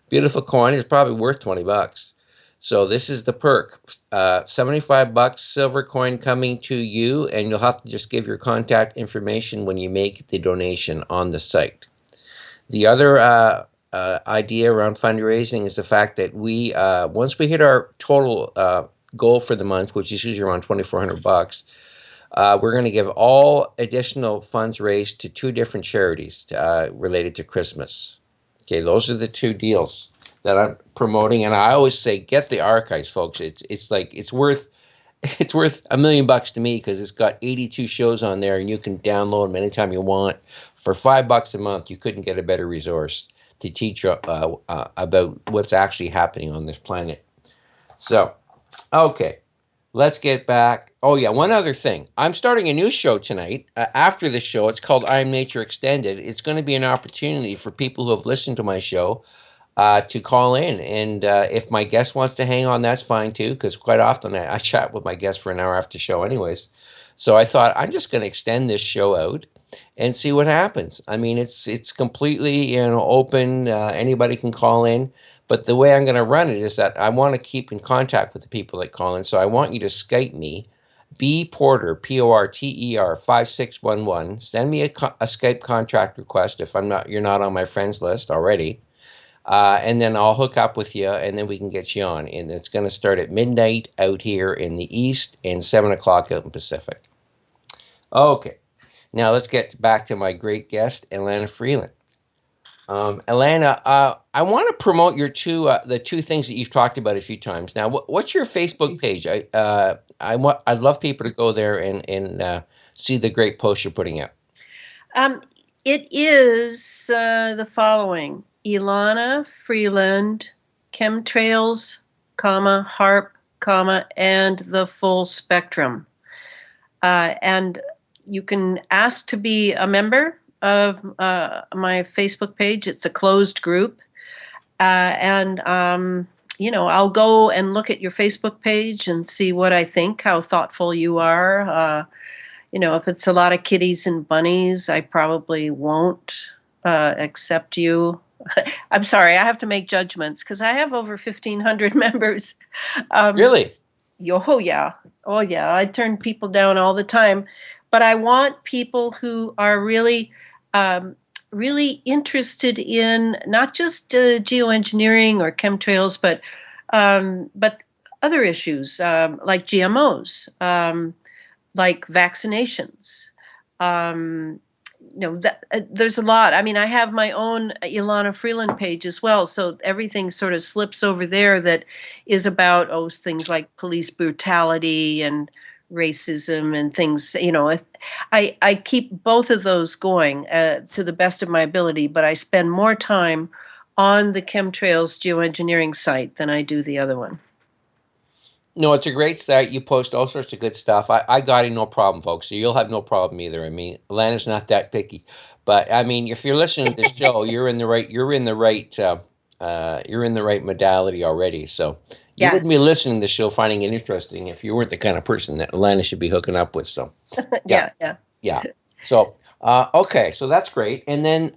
beautiful coin. Is probably worth $20. So this is the perk. $75 silver coin coming to you, and you'll have to just give your contact information when you make the donation on the site. The other idea around fundraising is the fact that we once we hit our total goal for the month, which is usually around $2,400. We're going to give all additional funds raised to two different charities related to Christmas. Okay, those are the two deals that I'm promoting, and I always say get the archives, folks. It's worth $1 million to me because it's got 82 shows on there, and you can download them anytime you want. For $5 a month, you couldn't get a better resource to teach about what's actually happening on this planet. So, okay. Let's get back. Oh, yeah, one other thing. I'm starting a new show tonight. After the show, it's called I'm Nature Extended. It's going to be an opportunity for people who have listened to my show to call in. And if my guest wants to hang on, that's fine too, because quite often I chat with my guest for an hour after the show anyways. So I thought I'm just going to extend this show out and see what happens. I mean, it's completely open. Anybody can call in. But the way I'm going to run it is that I want to keep in contact with the people that call in. So I want you to Skype me, B Porter, Porter 5611. Send me a Skype contract request if you're not on my friends list already. And then I'll hook up with you, and then we can get you on. And it's going to start at midnight out here in the East and 7 o'clock out in Pacific. Okay, now let's get back to my great guest, Elana Freeland. Elana, I want to promote your the two things that you've talked about a few times. Now, what's your Facebook page? I'd love people to go there and see the great posts you're putting out. It is the following: Elana Freeland, chemtrails, HARP, and the full spectrum. And you can ask to be a member of my Facebook page. It's a closed group. And I'll go and look at your Facebook page and see what I think, how thoughtful you are. If it's a lot of kitties and bunnies, I probably won't accept you. I'm sorry, I have to make judgments because I have over 1,500 members. Um, Really? oh yeah, oh yeah. I turn people down all the time, but I want people who are really, um, really interested in not just geoengineering or chemtrails, but other issues like GMOs, like vaccinations. Um, there's a lot. I mean, I have my own Elana Freeland page as well, so everything sort of slips over there that is about things like police brutality and racism and things. I keep both of those going to the best of my ability, but I spend more time on the chemtrails geoengineering site than I do the other one. No, it's a great site. You post all sorts of good stuff. I got it, no problem, folks. So you'll have no problem either. I mean, Alana's not that picky, but I mean, if you're listening to the show, you're in the right. You're in the right modality already. So you Yeah, wouldn't be listening to the show, finding it interesting, if you weren't the kind of person that Alana should be hooking up with. So yeah, yeah. yeah. So okay, so that's great. And then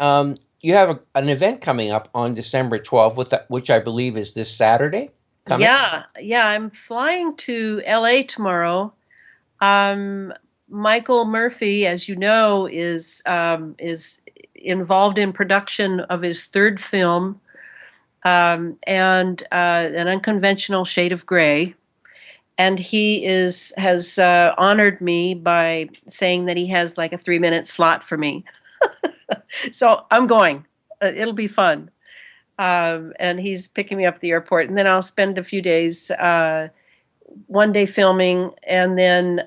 you have an event coming up on December 12th, which I believe is this Saturday coming. Yeah. I'm flying to LA tomorrow. Um, Michael Murphy, as you know, is involved in production of his third film, and an unconventional shade of gray. And he has honored me by saying that he has like a 3-minute slot for me. So I'm going. It'll be fun. And he's picking me up at the airport, and then I'll spend a few days, one day filming, and then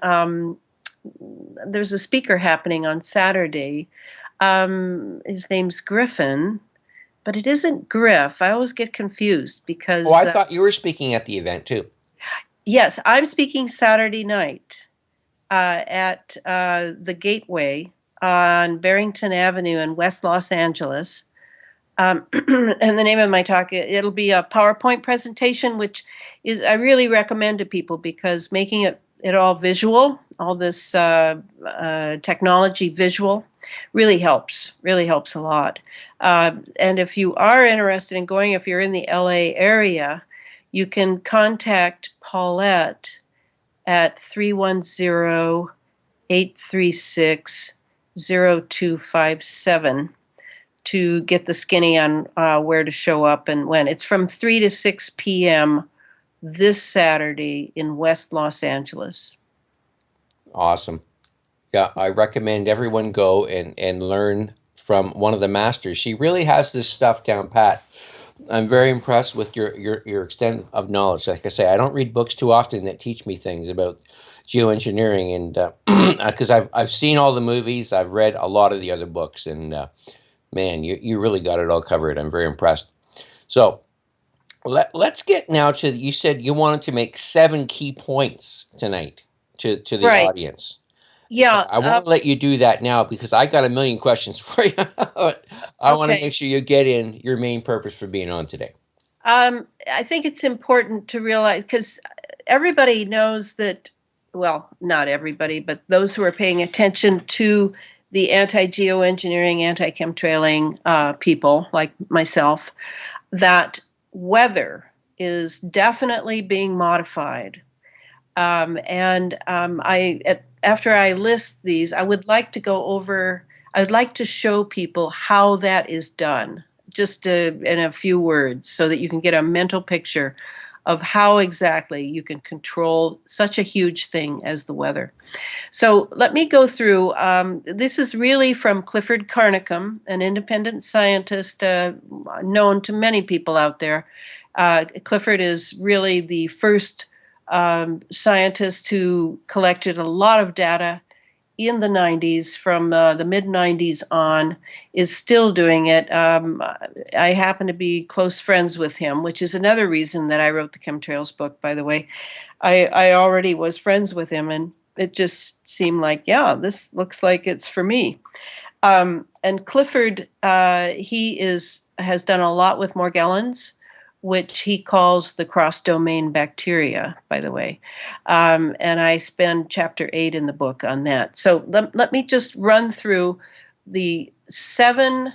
there's a speaker happening on Saturday. His name's Griffin, but it isn't Griff. I always get confused Oh, I because thought you were speaking at the event too. yes, I'm speaking Saturday night at the Gateway on Barrington Avenue in West Los Angeles. And the name of my talk, it'll be a PowerPoint presentation, which is I really recommend to people because making it all visual, all this technology visual, really helps a lot. And if you are interested in going, if you're in the LA area, you can contact Paulette at 310-836-0257 to get the skinny on where to show up and when. It's from 3 to 6 p.m. this Saturday in West Los Angeles. Awesome. Yeah, I recommend everyone go and learn from one of the masters. She really has this stuff down pat. I'm very impressed with your extent of knowledge. Like I say, I don't read books too often that teach me things about geoengineering, and because I've seen all the movies, I've read a lot of the other books, and man, you really got it all covered. I'm very impressed. So let's get now to, you said you wanted to make 7 key points tonight to the Right. audience. Yeah. So I want to let you do that now because I got a million questions for you. I want to Okay. make sure you get in your main purpose for being on today. I think it's important to realize, because everybody knows that, well, not everybody, but those who are paying attention to the anti-geoengineering, anti-chemtrailing people like myself, that weather is definitely being modified. After I list these, I would like to show people how that is done, just in a few words, so that you can get a mental picture of how exactly you can control such a huge thing as the weather. So let me go through. This is really from Clifford Carnicom, an independent scientist known to many people out there. Clifford is really the first scientist who collected a lot of data in the 90s, from the mid 90s on, is still doing it. I happen to be close friends with him, which is another reason that I wrote the chemtrails book, by the way. I already was friends with him, and it just seemed like, yeah, this looks like it's for me. And Clifford, he has done a lot with Morgellons, which he calls the cross-domain bacteria, by the way. And I spend chapter 8 in the book on that. So let me just run through the 7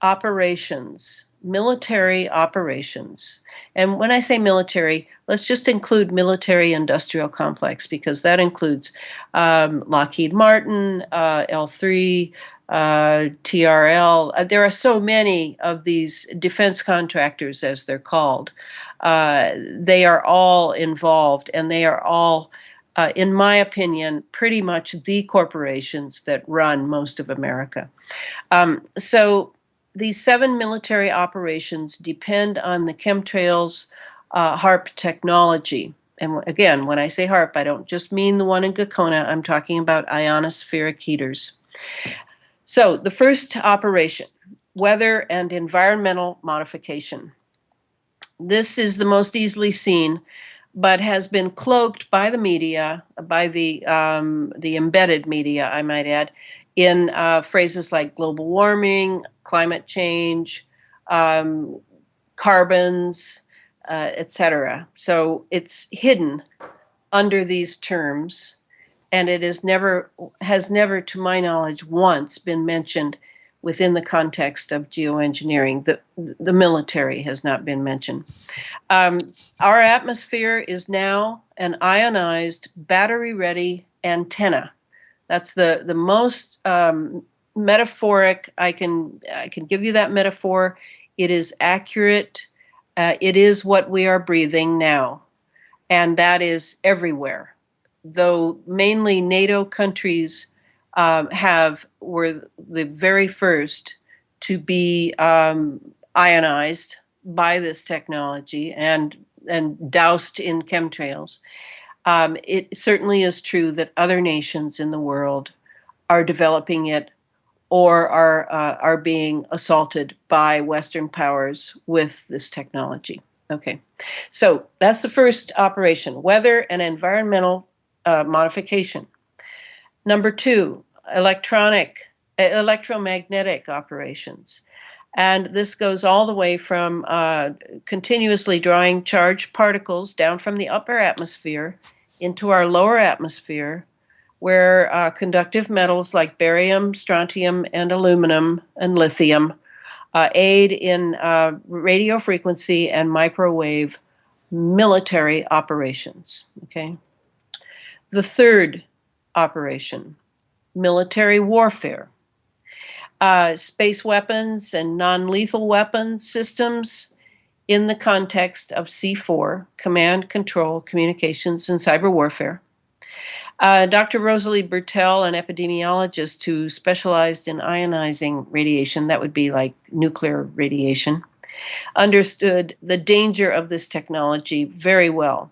operations military operations. And when I say military, let's just include military industrial complex, because that includes Lockheed Martin, L3, TRL. There are so many of these defense contractors, as they're called. They are all involved, and they are all, in my opinion, pretty much the corporations that run most of America. So these 7 military operations depend on the chemtrails HARP technology. And again, when I say HARP, I don't just mean the one in Gakona. I'm talking about ionospheric heaters. So the first operation, weather and environmental modification. This is the most easily seen, but has been cloaked by the media, by the embedded media, I might add, in phrases like global warming, climate change, carbons, etc. So it's hidden under these terms, and it has never, to my knowledge, once been mentioned within the context of geoengineering. The military has not been mentioned. Our atmosphere is now an ionized, battery-ready antenna. That's the most metaphoric I can give you that metaphor. It is accurate. It is what we are breathing now, and that is everywhere. Though mainly NATO countries were the very first to be ionized by this technology and doused in chemtrails. It certainly is true that other nations in the world are developing it or are being assaulted by Western powers with this technology. Okay, so that's the first operation, weather and environmental modification. Number 2, electromagnetic operations. And this goes all the way from continuously drawing charged particles down from the upper atmosphere into our lower atmosphere, where conductive metals like barium, strontium, and aluminum and lithium aid in radio frequency and microwave military operations. Okay. The third operation, military warfare. Space weapons and non-lethal weapon systems in the context of C4, command, control, communications, and cyber warfare. Dr. Rosalie Bertell, an epidemiologist who specialized in ionizing radiation, that would be like nuclear radiation, understood the danger of this technology very well.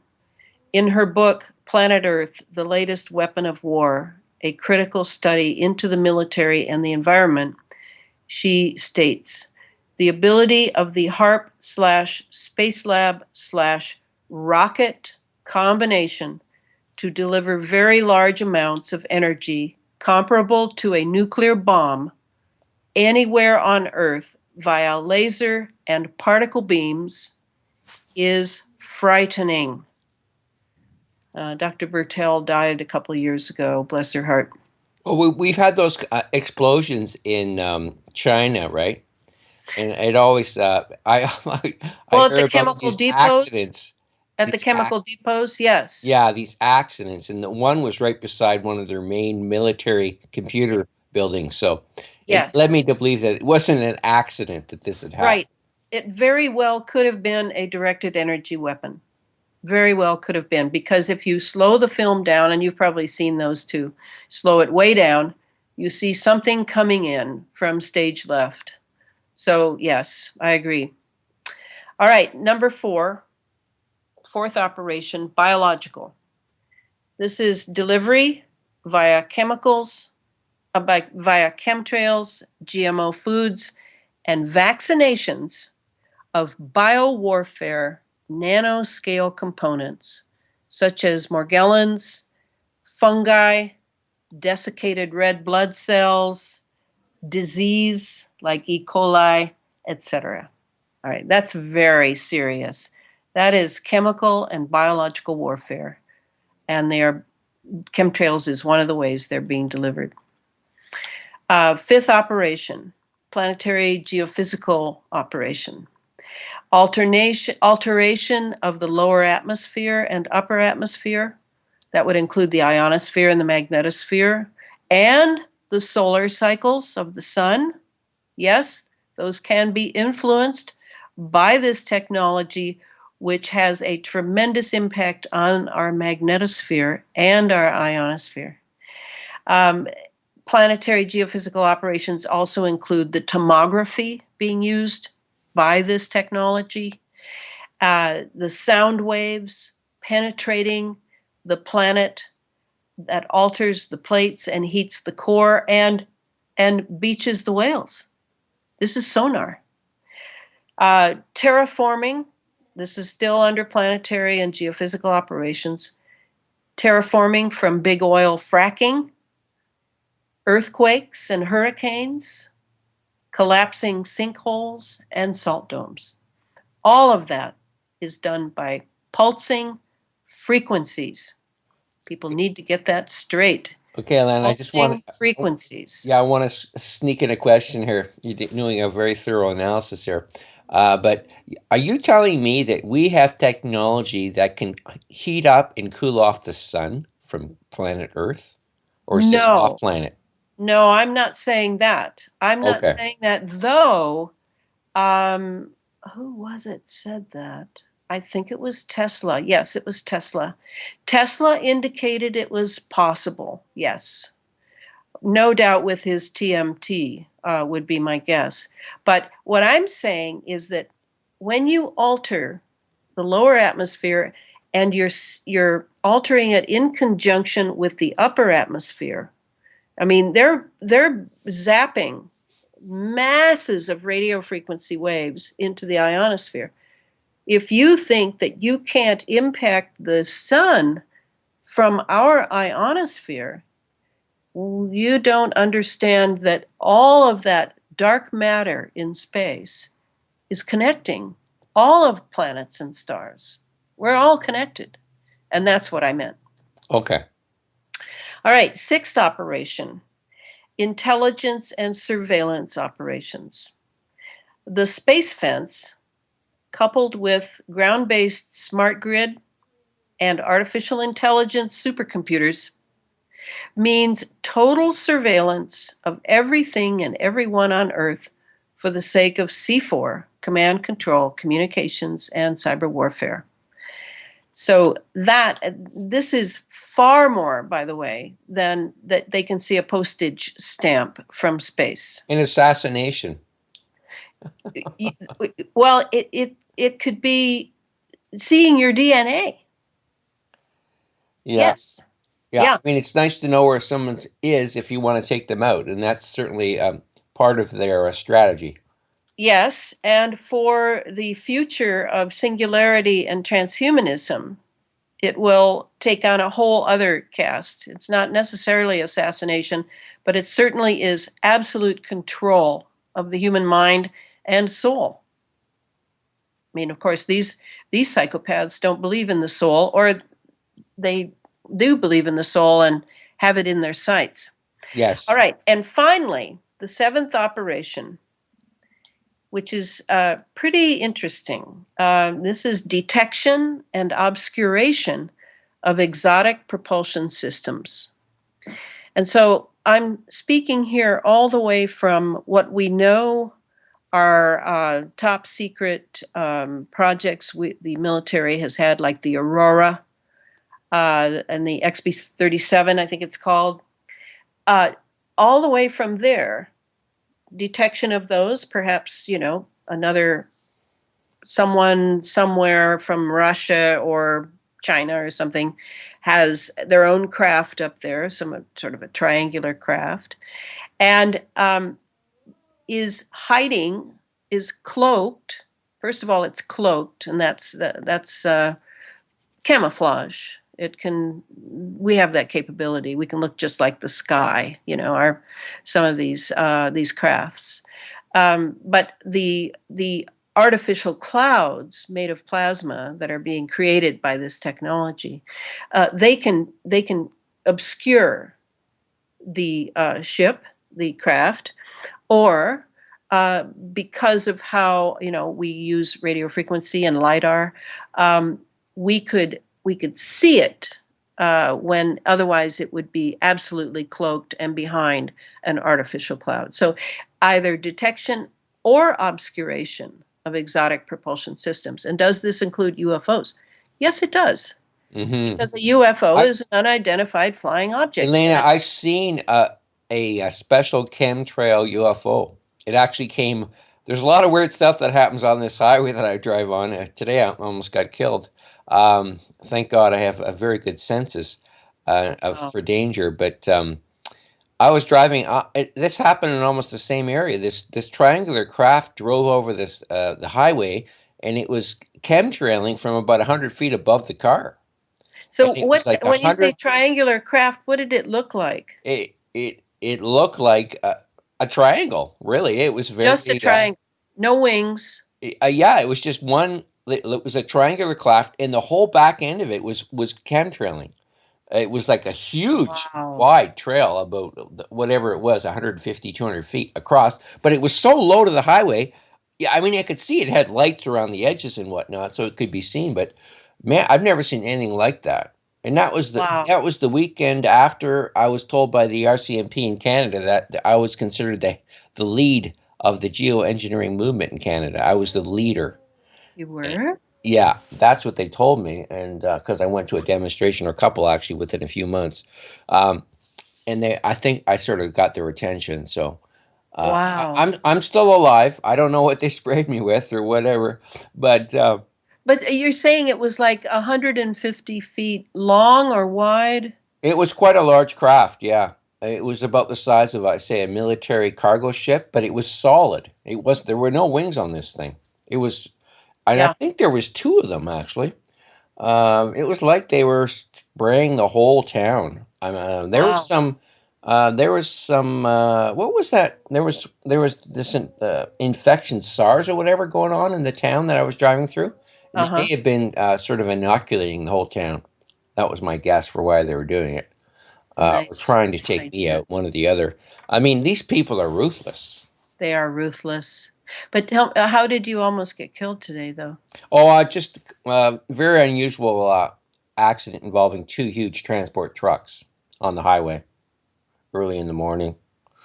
In her book, Planet Earth, The Latest Weapon of War, a critical study into the military and the environment, she states, the ability of the HARP/Spacelab/rocket combination to deliver very large amounts of energy comparable to a nuclear bomb anywhere on Earth via laser and particle beams is frightening. Dr. Bertell died a couple of years ago, bless her heart. Well, we've had those explosions in China, right? And it always, I Well, at the hear about chemical these depots, accidents. at the These chemical depots, yes. Yeah, these accidents, and the one was right beside one of their main military computer buildings. So it led Yes. me to believe that it wasn't an accident that this had happened. Right. It very well could have been a directed energy weapon. Very well could have been, because if you slow the film down, and you've probably seen those too, slow it way down, you see something coming in from stage left. So yes, I agree. All right, number 4, fourth operation, biological. This is delivery via chemicals, via chemtrails, GMO foods, and vaccinations of biowarfare nanoscale components, such as morgellons, fungi, desiccated red blood cells, disease like E. coli, etc. All right, that's very serious. That is chemical and biological warfare, and chemtrails is one of the ways they're being delivered. Fifth operation, planetary geophysical operation. Alteration of the lower atmosphere and upper atmosphere. That would include the ionosphere and the magnetosphere, and the solar cycles of the sun. Yes, those can be influenced by this technology, which has a tremendous impact on our magnetosphere and our ionosphere. Planetary geophysical operations also include the tomography being used by this technology, the sound waves penetrating the planet that alters the plates and heats the core and beaches the whales. This is sonar. Terraforming, this is still under planetary and geophysical operations. Terraforming from big oil fracking, earthquakes and hurricanes, collapsing sinkholes, and salt domes. All of that is done by pulsing frequencies. People need to get that straight. Okay, Elana, I just want to frequencies. Yeah, I want to sneak in a question here. You're doing a very thorough analysis here. But are you telling me that we have technology that can heat up and cool off the sun from planet Earth? Or is this off planet? No, I'm not saying that. I'm not Okay. saying that, though. Who was it said that? I think it was Tesla. Yes, it was Tesla. Tesla indicated it was possible. Yes. No doubt with his TMT would be my guess. But what I'm saying is that when you alter the lower atmosphere and you're altering it in conjunction with the upper atmosphere, I mean, they're zapping masses of radio frequency waves into the ionosphere. If you think that you can't impact the sun from our ionosphere, you don't understand that all of that dark matter in space is connecting all of planets and stars. We're all connected. And that's what I meant. Okay. All right, sixth operation, intelligence and surveillance operations. The space fence, coupled with ground-based smart grid and artificial intelligence supercomputers, means total surveillance of everything and everyone on Earth for the sake of C4, command control, communications, and cyber warfare. So this is far more, by the way, than that they can see a postage stamp from space. An assassination. Well, it could be seeing your DNA. Yeah. Yes. Yeah. I mean, it's nice to know where someone is if you want to take them out, and that's certainly part of their strategy. Yes, and for the future of singularity and transhumanism, it will take on a whole other cast. It's not necessarily assassination, but it certainly is absolute control of the human mind and soul. I mean, of course, these psychopaths don't believe in the soul, or they do believe in the soul and have it in their sights. Yes. All right, and finally, the seventh operation, which is pretty interesting. This is detection and obscuration of exotic propulsion systems. And so I'm speaking here all the way from what we know are top secret projects the military has had, like the Aurora and the XB-37, I think it's called. All the way from there, detection of those, perhaps, someone somewhere from Russia or China or something has their own craft up there, some sort of a triangular craft, and is hiding, is cloaked. First of all, it's cloaked, and that's camouflage. We have that capability. We can look just like the sky, some of these crafts. But the artificial clouds made of plasma that are being created by this technology, they can obscure the ship, the craft, or because of how we use radio frequency and lidar, um, we could see it when otherwise it would be absolutely cloaked and behind an artificial cloud. So either detection or obscuration of exotic propulsion systems. And does this include UFOs? Yes, it does. Hmm. Because a UFO is an unidentified flying object. Elena, I seen a special chemtrail UFO. It actually came. There's a lot of weird stuff that happens on this highway that I drive on. Today I almost got killed. Thank God I have a very good senses for danger. But I was driving. This happened in almost the same area. This triangular craft drove over the highway, and it was chemtrailing from about 100 feet above the car. So Like when you say triangular craft, what did it look like? It looked like a triangle. Really, it was very just a triangle, no wings. Yeah, it was just one. It was a triangular craft, and the whole back end of it was chemtrailing. It was like a huge, wide trail, about whatever it was, 150, 200 feet across. But it was so low to the highway. Yeah, I mean, I could see it had lights around the edges and whatnot, so it could be seen. But man, I've never seen anything like that. And that was the weekend after I was told by the RCMP in Canada that I was considered the lead of the geoengineering movement in Canada. I was the leader. You were? Yeah, that's what they told me, and because I went to a demonstration, or a couple actually, within a few months, and I think I sort of got their attention. So, wow, I'm still alive. I don't know what they sprayed me with or whatever, but you're saying it was like 150 feet long or wide? it was quite a large craft. Yeah, it was about the size of, I say, a military cargo ship, but it was solid. There were no wings on this thing. It was. And I think there was two of them actually. It was like they were spraying the whole town. There was some. There was some. What was that? There was this infection, SARS or whatever, going on in the town that I was driving through. And they may have been sort of inoculating the whole town. That was my guess for why they were doing it. Trying to take me out, one or the other. I mean, these people are ruthless. They are ruthless. But how did you almost get killed today, though? Oh, just very unusual accident involving two huge transport trucks on the highway early in the morning.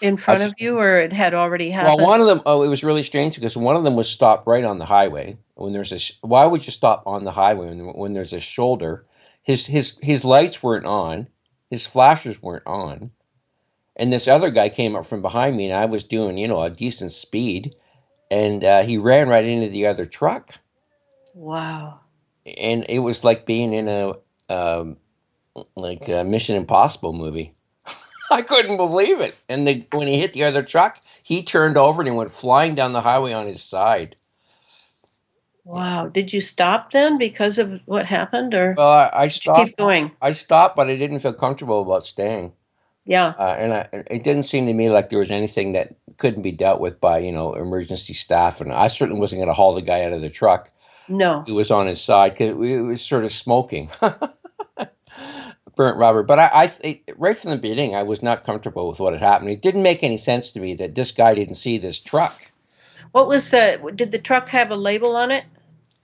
In front of you, or it had already happened? Well, one of them, it was really strange because one of them was stopped right on the highway. Why would you stop on the highway when there's a shoulder? His lights weren't on, his flashers weren't on, and this other guy came up from behind me, and I was doing, a decent speed. And he ran right into the other truck. Wow! And it was like being in a Mission Impossible movie. I couldn't believe it. And when he hit the other truck, he turned over and he went flying down the highway on his side. Wow! Did you stop then because of what happened, or? Well, I stopped. Keep going. I stopped, but I didn't feel comfortable about staying. Yeah. And it didn't seem to me like there was anything that couldn't be dealt with by, emergency staff. And I certainly wasn't going to haul the guy out of the truck. No. He was on his side because it was sort of smoking. Burnt rubber. But right from the beginning, I was not comfortable with what had happened. It didn't make any sense to me that this guy didn't see this truck. Did the truck have a label on it?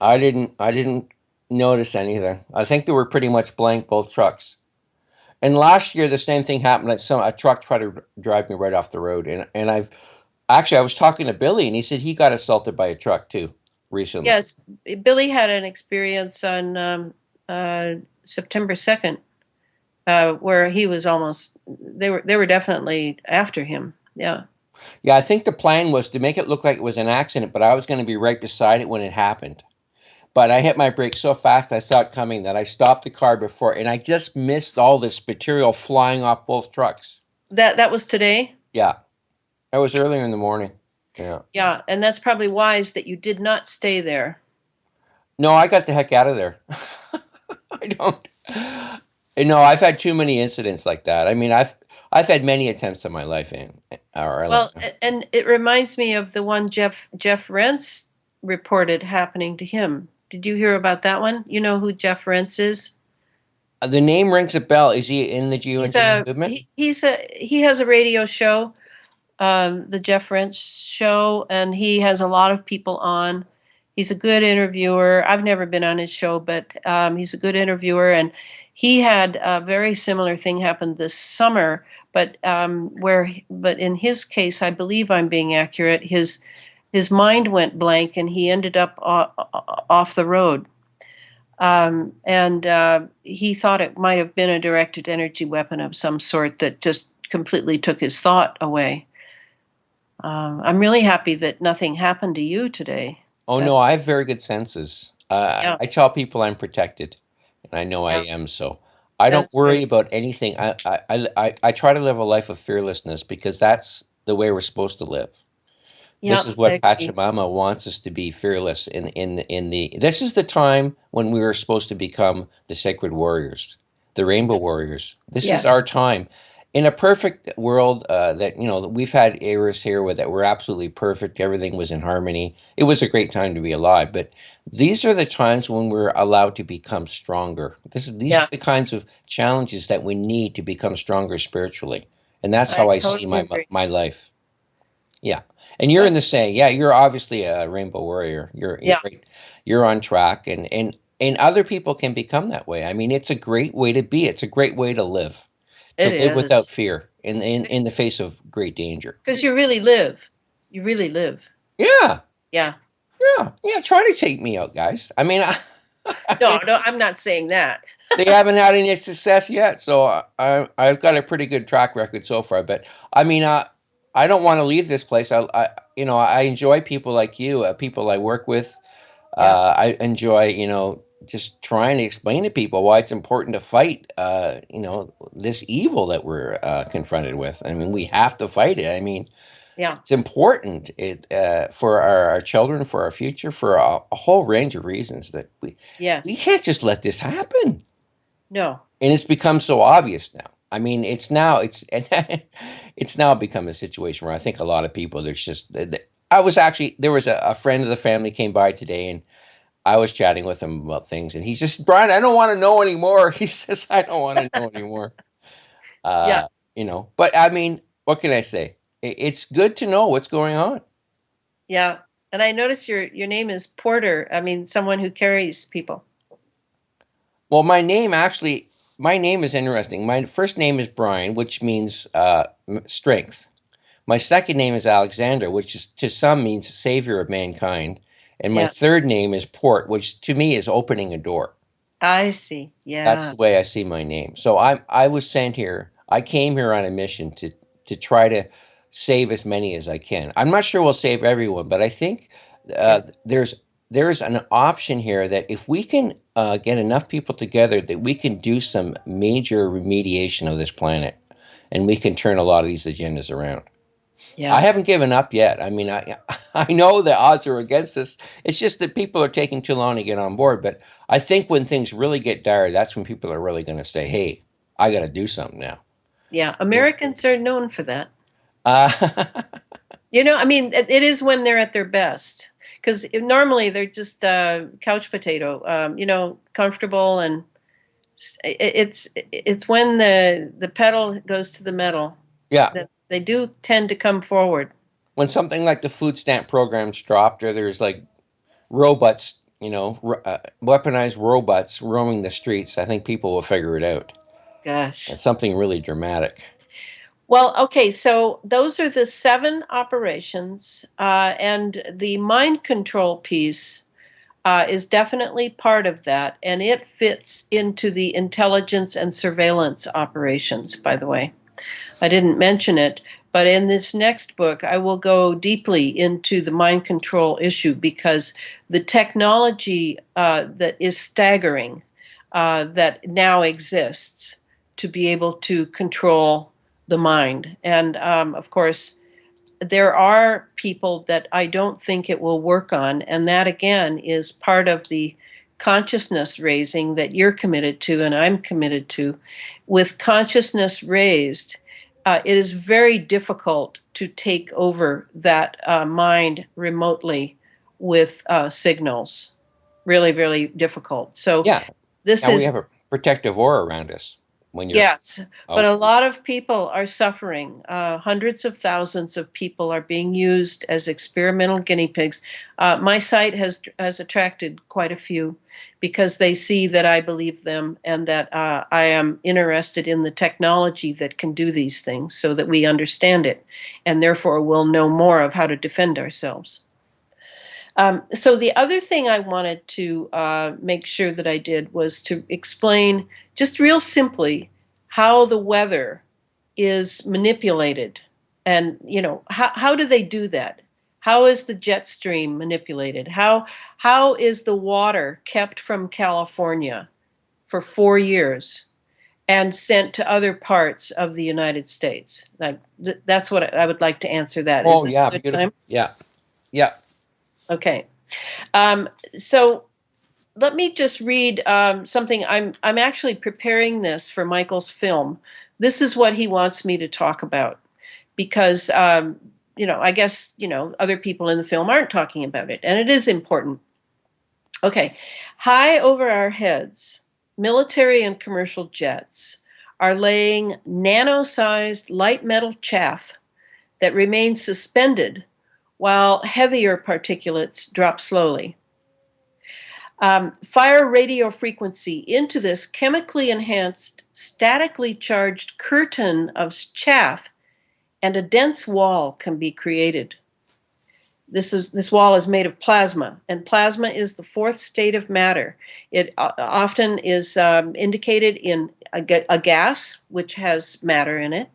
I didn't notice anything. I think they were pretty much blank, both trucks. And last year, the same thing happened. A truck tried to drive me right off the road. And I was talking to Billy, and he said he got assaulted by a truck too recently. Yes, Billy had an experience on September 2nd, where he was almost. They were definitely after him. Yeah. Yeah, I think the plan was to make it look like it was an accident, but I was going to be right beside it when it happened. But I hit my brakes so fast I saw it coming that I stopped the car before, and I just missed all this material flying off both trucks. That was today? Yeah. That was earlier in the morning. Yeah. Yeah, and that's probably wise that you did not stay there. No, I got the heck out of there. I don't. I've had too many incidents like that. I mean, I've had many attempts in my life. Well, and it reminds me of the one Jeff Rentz reported happening to him. Did you hear about that one? You know who Jeff Rentz is? The name rings a bell. Is he in the geoengineering movement? He has a radio show the Jeff Rench show, and he has a lot of people on. He's a good interviewer. I've never been on his show, but he's a good interviewer, and he had a very similar thing happen this summer. But but in his case, I believe I'm being accurate. His mind went blank, and he ended up off the road. And he thought it might have been a directed energy weapon of some sort that just completely took his thought away. I'm really happy that nothing happened to you today. Oh no, I have very good senses. Yeah, I tell people I'm protected, and I know I yeah, am. So I don't that's worry great. about anything. I try to live a life of fearlessness because that's the way we're supposed to live. This Yeah, is I what agree. Pachamama wants us to be fearless in the. This is the time when we were supposed to become the sacred warriors, the rainbow warriors. This is Yeah, our time. In a perfect world, that we've had eras here where that were absolutely perfect. Everything was in harmony. It was a great time to be alive. But these are the times when we're allowed to become stronger. These are yeah, the kinds of challenges that we need to become stronger spiritually, and that's how I I see totally my agree. my life. Yeah. And you're Uh, in the same. Yeah, you're obviously a rainbow warrior. You're yeah, right. You're on track and other people can become that way. I mean, it's a great way to be. It's a great way to live. To it live without is. fear in the face of great danger. Because you really live. You really live. Yeah. Yeah. Yeah. Yeah, try to take me out, guys. I mean, I No, mean, no, I'm not saying that. they haven't had any success yet, so I've got a pretty good track record so far, but I mean, I don't want to leave this place. I enjoy people like you, people I work with. Yeah, I enjoy, just trying to explain to people why it's important to fight, this evil that we're confronted with. I mean, we have to fight it. I mean, yeah. it's important for our children, for our future, for a whole range of reasons that we Yes. can't just let this happen. No. And it's become so obvious now. I mean, it's now become a situation where I think a lot of people there's just. I was actually there was a friend of the family came by today and I was chatting with him about things, and he just, Brian, I don't want to know anymore. He says, I don't want to know anymore. Yeah, Uh, but I mean, what can I say? It's good to know what's going on. yeah. And I noticed your name is Porter. I mean, someone who carries people. Well, my name is interesting. My first name is Brian, which means strength. My second name is Alexander, which is, to some means savior of mankind. And my Yeah, third name is Port, which to me is opening a door. I see. That's Yeah, the way I see my name. So I was sent here. I came here on a mission to try to save as many as I can. I'm not sure we'll save everyone, but I think yeah, there's an option here that if we can get enough people together, that we can do some major remediation of this planet, and we can turn a lot of these agendas around. I yeah. haven't given up yet. I mean, I know the odds are against us. It's just that people are taking too long to get on board. But I think when things really get dire, that's when people are really going to say, "Hey, I got to do something now." Yeah. Yeah. Americans are known for that. Uh, I mean, it is when they're at their best. Because normally they're just couch potato, comfortable, and it's when the pedal goes to the metal yeah, that they do tend to come forward. when something like the food stamp program's dropped, or there's like robots, weaponized robots roaming the streets, I think people will figure it out. Gosh. It's something really dramatic. Well, okay, so those are the 7 operations, and the mind control piece is definitely part of that, and it fits into the intelligence and surveillance operations, by the way. I didn't mention it, but in this next book, I will go deeply into the mind control issue because the technology that is staggering that now exists to be able to control the mind. And of course, there are people that I don't think it will work on. And that, again, is part of the consciousness raising that you're committed to and I'm committed to. With consciousness raised, it is very difficult to take over that mind remotely with signals. Really, really difficult. So Yeah, this and we have is, a protective aura around us. when you're Yes, but out. a lot of people are suffering. Hundreds of thousands of people are being used as experimental guinea pigs. My site has attracted quite a few because they see that I believe them and that I am interested in the technology that can do these things, so that we understand it, and therefore will know more of how to defend ourselves. So the other thing I wanted to make sure that I did was to explain just real simply how the weather is manipulated. And, how do they do that? How is the jet stream manipulated? How is the water kept from California for 4 years and sent to other parts of the United States? Like that's what I would like to answer that. Is Oh this a yeah, good beautiful. time? Yeah, yeah. Okay. So let me just read something. I'm actually preparing this for Michael's film. This is what he wants me to talk about because I guess other people in the film aren't talking about it, and it is important. Okay, high over our heads, military and commercial jets are laying nano-sized light metal chaff that remains suspended while heavier particulates drop slowly. Fire radio frequency into this chemically enhanced, statically charged curtain of chaff, and a dense wall can be created. This wall is made of plasma, and plasma is the fourth state of matter. It often is indicated in a gas, which has matter in it,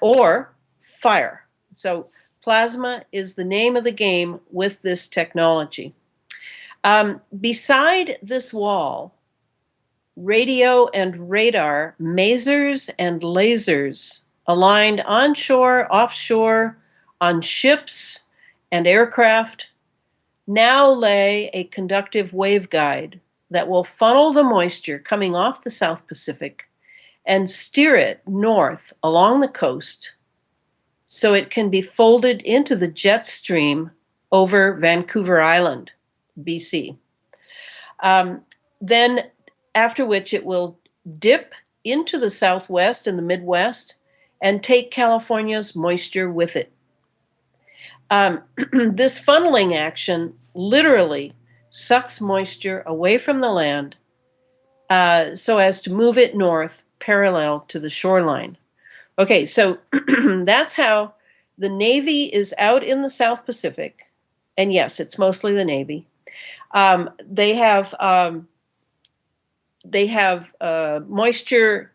or fire. So plasma is the name of the game with this technology. Beside this wall, radio and radar masers and lasers aligned onshore, offshore, on ships and aircraft now lay a conductive waveguide that will funnel the moisture coming off the South Pacific and steer it north along the coast so it can be folded into the jet stream over Vancouver Island, BC. Then, after which it will dip into the Southwest and the Midwest and take California's moisture with it. This funneling action literally sucks moisture away from the land so as to move it north parallel to the shoreline. Okay, so that's how the Navy is out in the South Pacific. And yes, it's mostly the Navy. They have moisture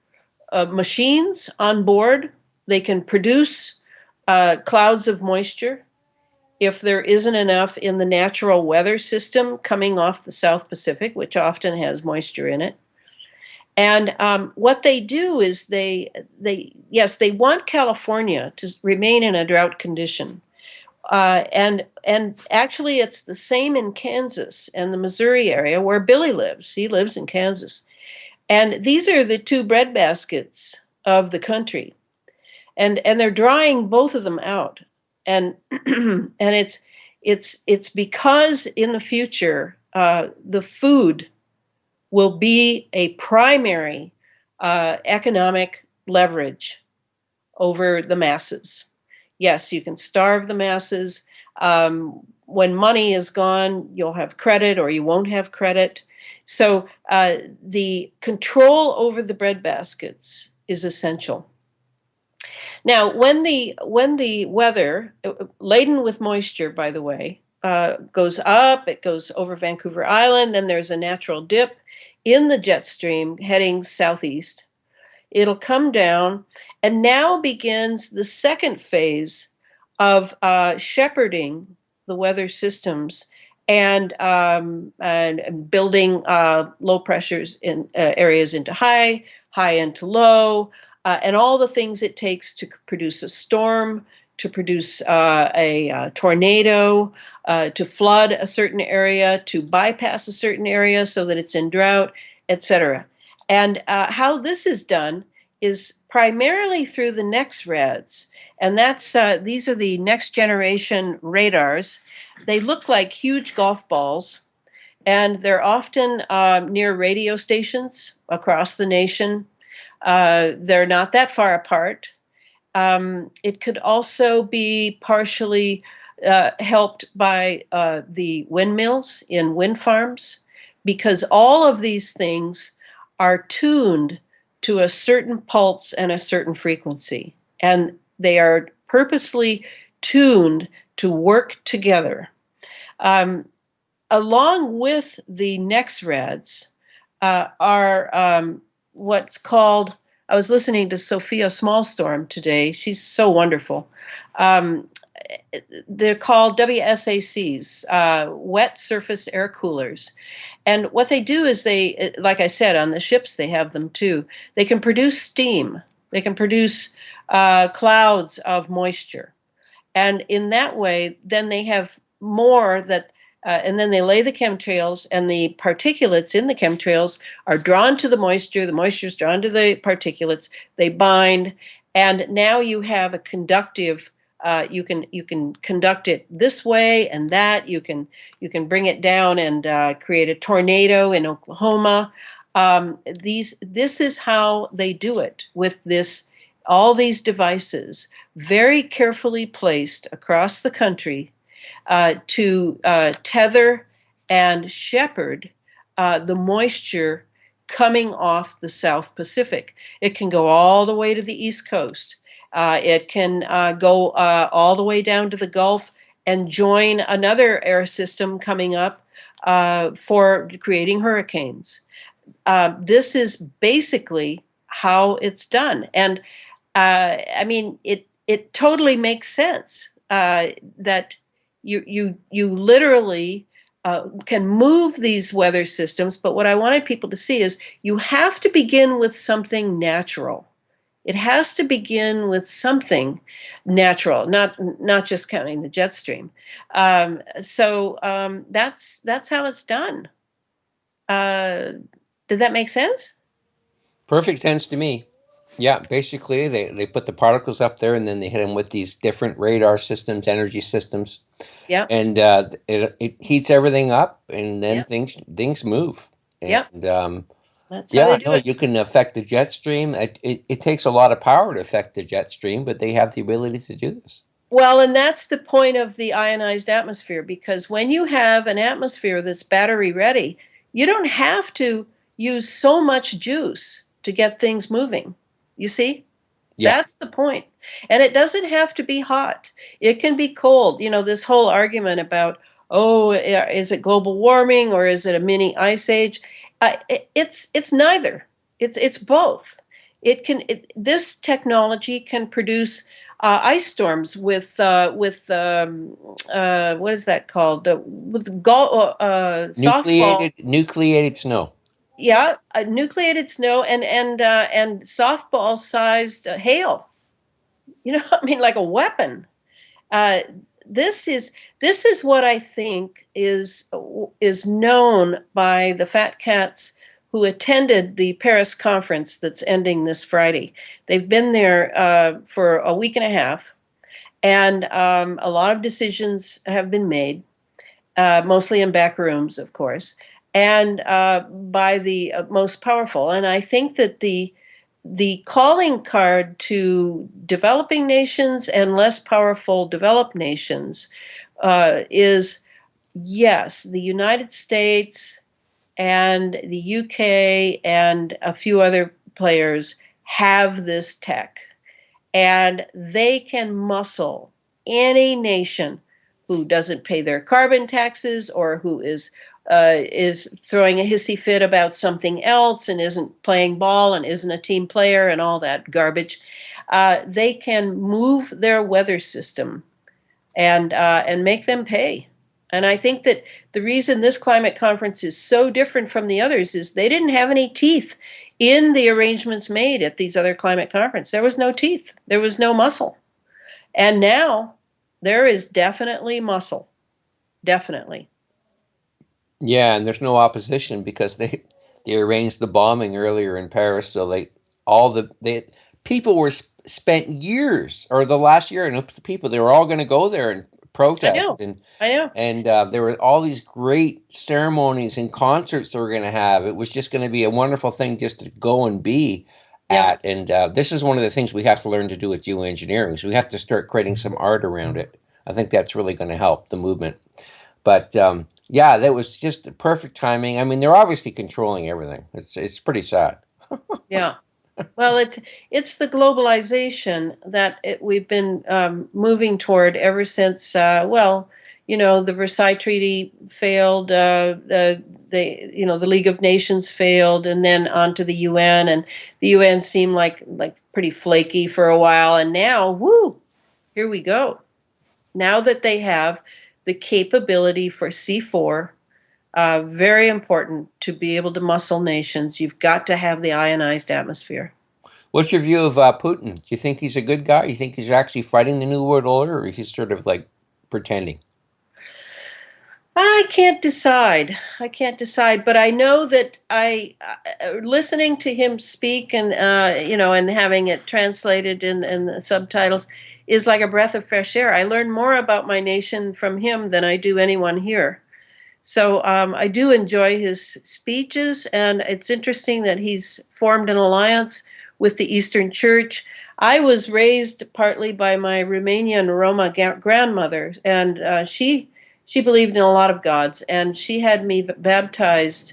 machines on board. They can produce clouds of moisture if there isn't enough in the natural weather system coming off the South Pacific, which often has moisture in it. And what they do is they want California to remain in a drought condition. And actually, it's the same in Kansas and the Missouri area where Billy lives. He lives in Kansas. And these are the two breadbaskets of the country. And they're drying both of them out. And and it's because in the future the food will be a primary economic leverage over the masses. Yes, you can starve the masses. When money is gone, you'll have credit or you won't have credit. So the control over the breadbaskets is essential. Now, when the weather, laden with moisture, by the way, goes up, it goes over Vancouver Island, then there's a natural dip in the jet stream heading southeast. It'll come down, and now begins the second phase of shepherding the weather systems and building low pressures in areas into high into low, and all the things it takes to produce a storm, to produce a tornado, to flood a certain area, to bypass a certain area so that it's in drought, etc. And how this is done is primarily through the NEXRADs. And that's these are the next generation radars. They look like huge golf balls, and they're often near radio stations across the nation. They're not that far apart. It could also be partially helped by the windmills in wind farms, because all of these things are tuned to a certain pulse and a certain frequency. And they are purposely tuned to work together. Um, Along with the NexRads are what's called, I was listening to Sophia Smallstorm today. She's so wonderful. Um, they're called WSACs, wet surface air coolers. And what they do is they, like I said, on the ships, they have them too. They can produce steam, they can produce clouds of moisture. And in that way, then they have more that, and then they lay the chemtrails, and the particulates in the chemtrails are drawn to the moisture is drawn to the particulates, they bind, and now you have a conductive, you can conduct it this way and that, you can bring it down and create a tornado in Oklahoma. This is how they do it with this, all these devices very carefully placed across the country to tether and shepherd the moisture coming off the South Pacific. It can go all the way to the East Coast. It can go all the way down to the Gulf and join another air system coming up for creating hurricanes. This is basically how it's done. And I mean, it totally makes sense that you literally can move these weather systems. But what I wanted people to see is you have to begin with something natural. It has to begin with something natural, not just counting the jet stream. So that's how it's done. Did that make sense? Perfect sense to me. Yeah, basically they put the particles up there and then they hit them with these different radar systems, energy systems. Yeah. And it heats everything up, and then Yeah. things move. Yeah. And That's how yeah, they do no, it. you can affect the jet stream. It takes a lot of power to affect the jet stream, but they have the ability to do this. Well, and that's the point of the ionized atmosphere, because when you have an atmosphere that's battery ready, you don't have to use so much juice to get things moving. You see? Yeah. That's the point. And it doesn't have to be hot. It can be cold. You know, this whole argument about, oh, is it global warming or is it a mini ice age? It's neither. It's both. This technology can produce ice storms with what is that called? With softball. Nucleated snow. Yeah, nucleated snow and softball sized hail. You know, I mean, like a weapon. Uh, this is what I think is known by the fat cats who attended the Paris conference that's ending this Friday. They've been there for a week and a half, and a lot of decisions have been made, mostly in back rooms, of course, and by the most powerful. And I think that the calling card to developing nations and less powerful developed nations is, yes, the United States and the UK and a few other players have this tech, and they can muscle any nation who doesn't pay their carbon taxes or who is throwing a hissy fit about something else and isn't playing ball and isn't a team player and all that garbage. They can move their weather system and make them pay. And I think that the reason this climate conference is so different from the others is they didn't have any teeth in the arrangements made at these other climate conferences. There was no teeth. There was no muscle. And now there is definitely muscle. Definitely. Yeah, and there's no opposition because they arranged the bombing earlier in Paris, so people were spent years, or the last year, and people, they were all going to go there and protest. I know. And there were all these great ceremonies and concerts they were going to have. It was just going to be a wonderful thing just to go and be. Yeah. at. And this is one of the things we have to learn to do with geoengineering. So we have to start creating some art around it. I think that's really going to help the movement. But yeah, that was just perfect timing. I mean, they're obviously controlling everything. It's pretty sad. Yeah. Well, it's the globalization that we've been moving toward ever since. The Versailles Treaty failed. The League of Nations failed, and then onto the UN, and the UN seemed like pretty flaky for a while, and now, whoo, here we go. Now that they have the capability for C4, very important to be able to muscle nations. You've got to have the ionized atmosphere. What's your view of Putin? Do you think he's a good guy? You think he's actually fighting the New World Order, or he's sort of like pretending? I can't decide. But I know that listening to him speak and and having it translated in the subtitles is like a breath of fresh air. I learn more about my nation from him than I do anyone here. So I do enjoy his speeches, and it's interesting that he's formed an alliance with the Eastern Church. I was raised partly by my Romanian Roma grandmother, and she believed in a lot of gods, and she had me baptized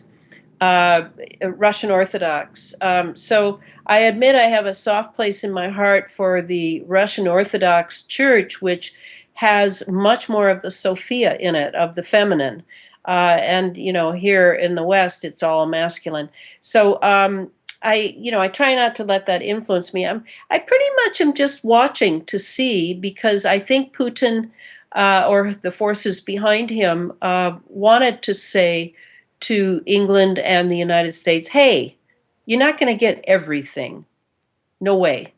Russian Orthodox. So I admit I have a soft place in my heart for the Russian Orthodox Church, which has much more of the Sophia in it, of the feminine. And here in the West, it's all masculine. So I try not to let that influence me. I pretty much am just watching to see, because I think Putin or the forces behind him wanted to say to England and the United States, hey, you're not going to get everything. No way.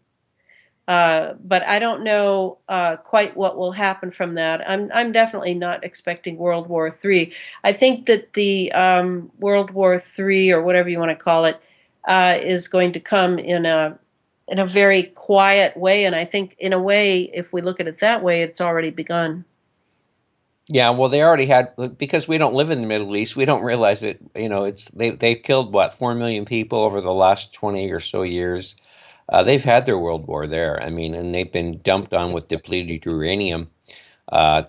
But I don't know quite what will happen from that. I'm definitely not expecting World War III. I think that the World War III, or whatever you want to call it, is going to come in a very quiet way. And I think, in a way, if we look at it that way, it's already begun. Yeah, well, they already had, because we don't live in the Middle East. We don't realize it. They've killed what, 4 million people over the last 20 or so years. They've had their world war there. I mean, and they've been dumped on with depleted uranium,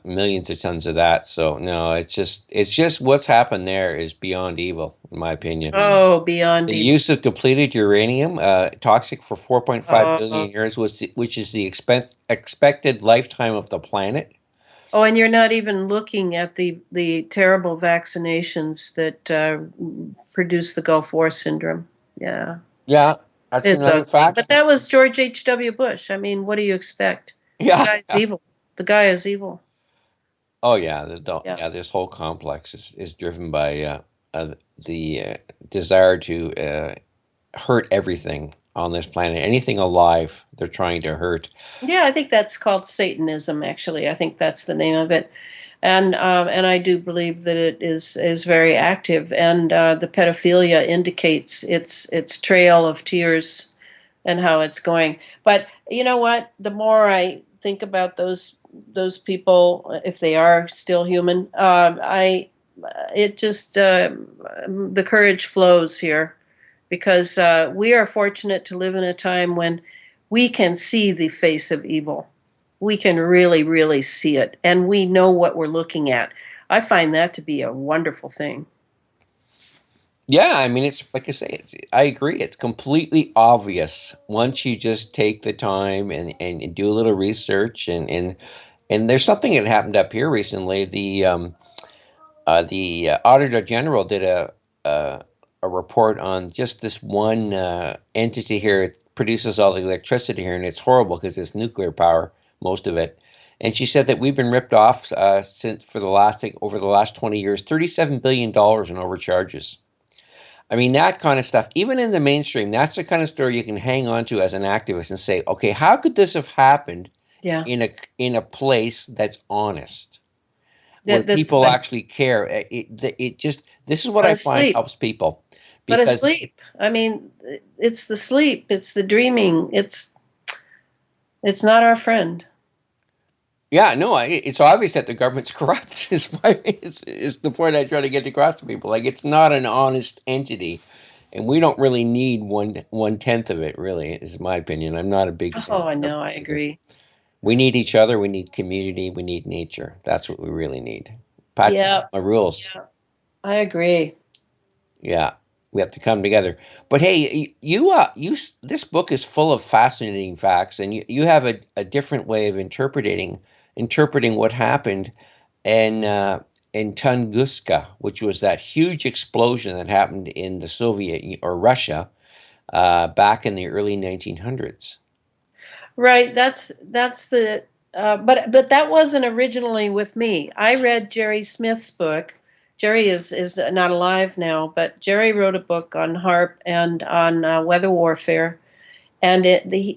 millions of tons of that. So no, it's just what's happened there is beyond evil, in my opinion. Oh, beyond The evil. use of depleted uranium, toxic for 4.5 billion years, which is the expected lifetime of the planet. Oh, and you're not even looking at the terrible vaccinations that produce the Gulf War syndrome. Yeah. Yeah, that's It's another ugly. fact. But that was George H.W. Bush. I mean, what do you expect? Yeah. The guy's evil. The guy is evil. Oh yeah, Yeah. this whole complex is driven by the desire to hurt everything on this planet. Anything alive, they're trying to hurt. Yeah, I think that's called Satanism, actually. I think that's the name of it. And I do believe that it is very active, and the pedophilia indicates its trail of tears and how it's going. But you know what? The more I think about those people, if they are still human, it just the courage flows here, because we are fortunate to live in a time when we can see the face of evil. We can really, really see it, and we know what we're looking at. I find that to be a wonderful thing. Yeah, I mean, it's like I say, I agree. It's completely obvious once you just take the time and do a little research, and there's something that happened up here recently. The Auditor General did a report on just this one entity here. It produces all the electricity here, and it's horrible because it's nuclear power, most of it. And she said that we've been ripped off since over the last 20 years, $37 billion in overcharges. I mean, that kind of stuff, even in the mainstream, that's the kind of story you can hang on to as an activist and say, okay, how could this have happened Yeah. in a place that's honest? That's Where people right. actually care. This is what But I find asleep. helps people. But Because asleep. I mean, it's the sleep. It's the dreaming. It's not our friend. yeah, no, it's obvious that the government's corrupt. Is the point I try to get across to people. Like, it's not an honest entity. And we don't really need one tenth of it. Really, is my opinion. I'm not a big fan Oh, I of know. I either. agree. We need each other. We need community. We need nature. That's what we really need. Pat's Yeah, my rules. yeah, I agree. Yeah, we have to come together. But hey, this book is full of fascinating facts, and you have a different way of interpreting what happened in in Tunguska, which was that huge explosion that happened in the or Russia back in the early 1900s. Right. That's the. But that wasn't originally with me. I read Jerry Smith's book. Jerry is not alive now, but Jerry wrote a book on HARP and on weather warfare. And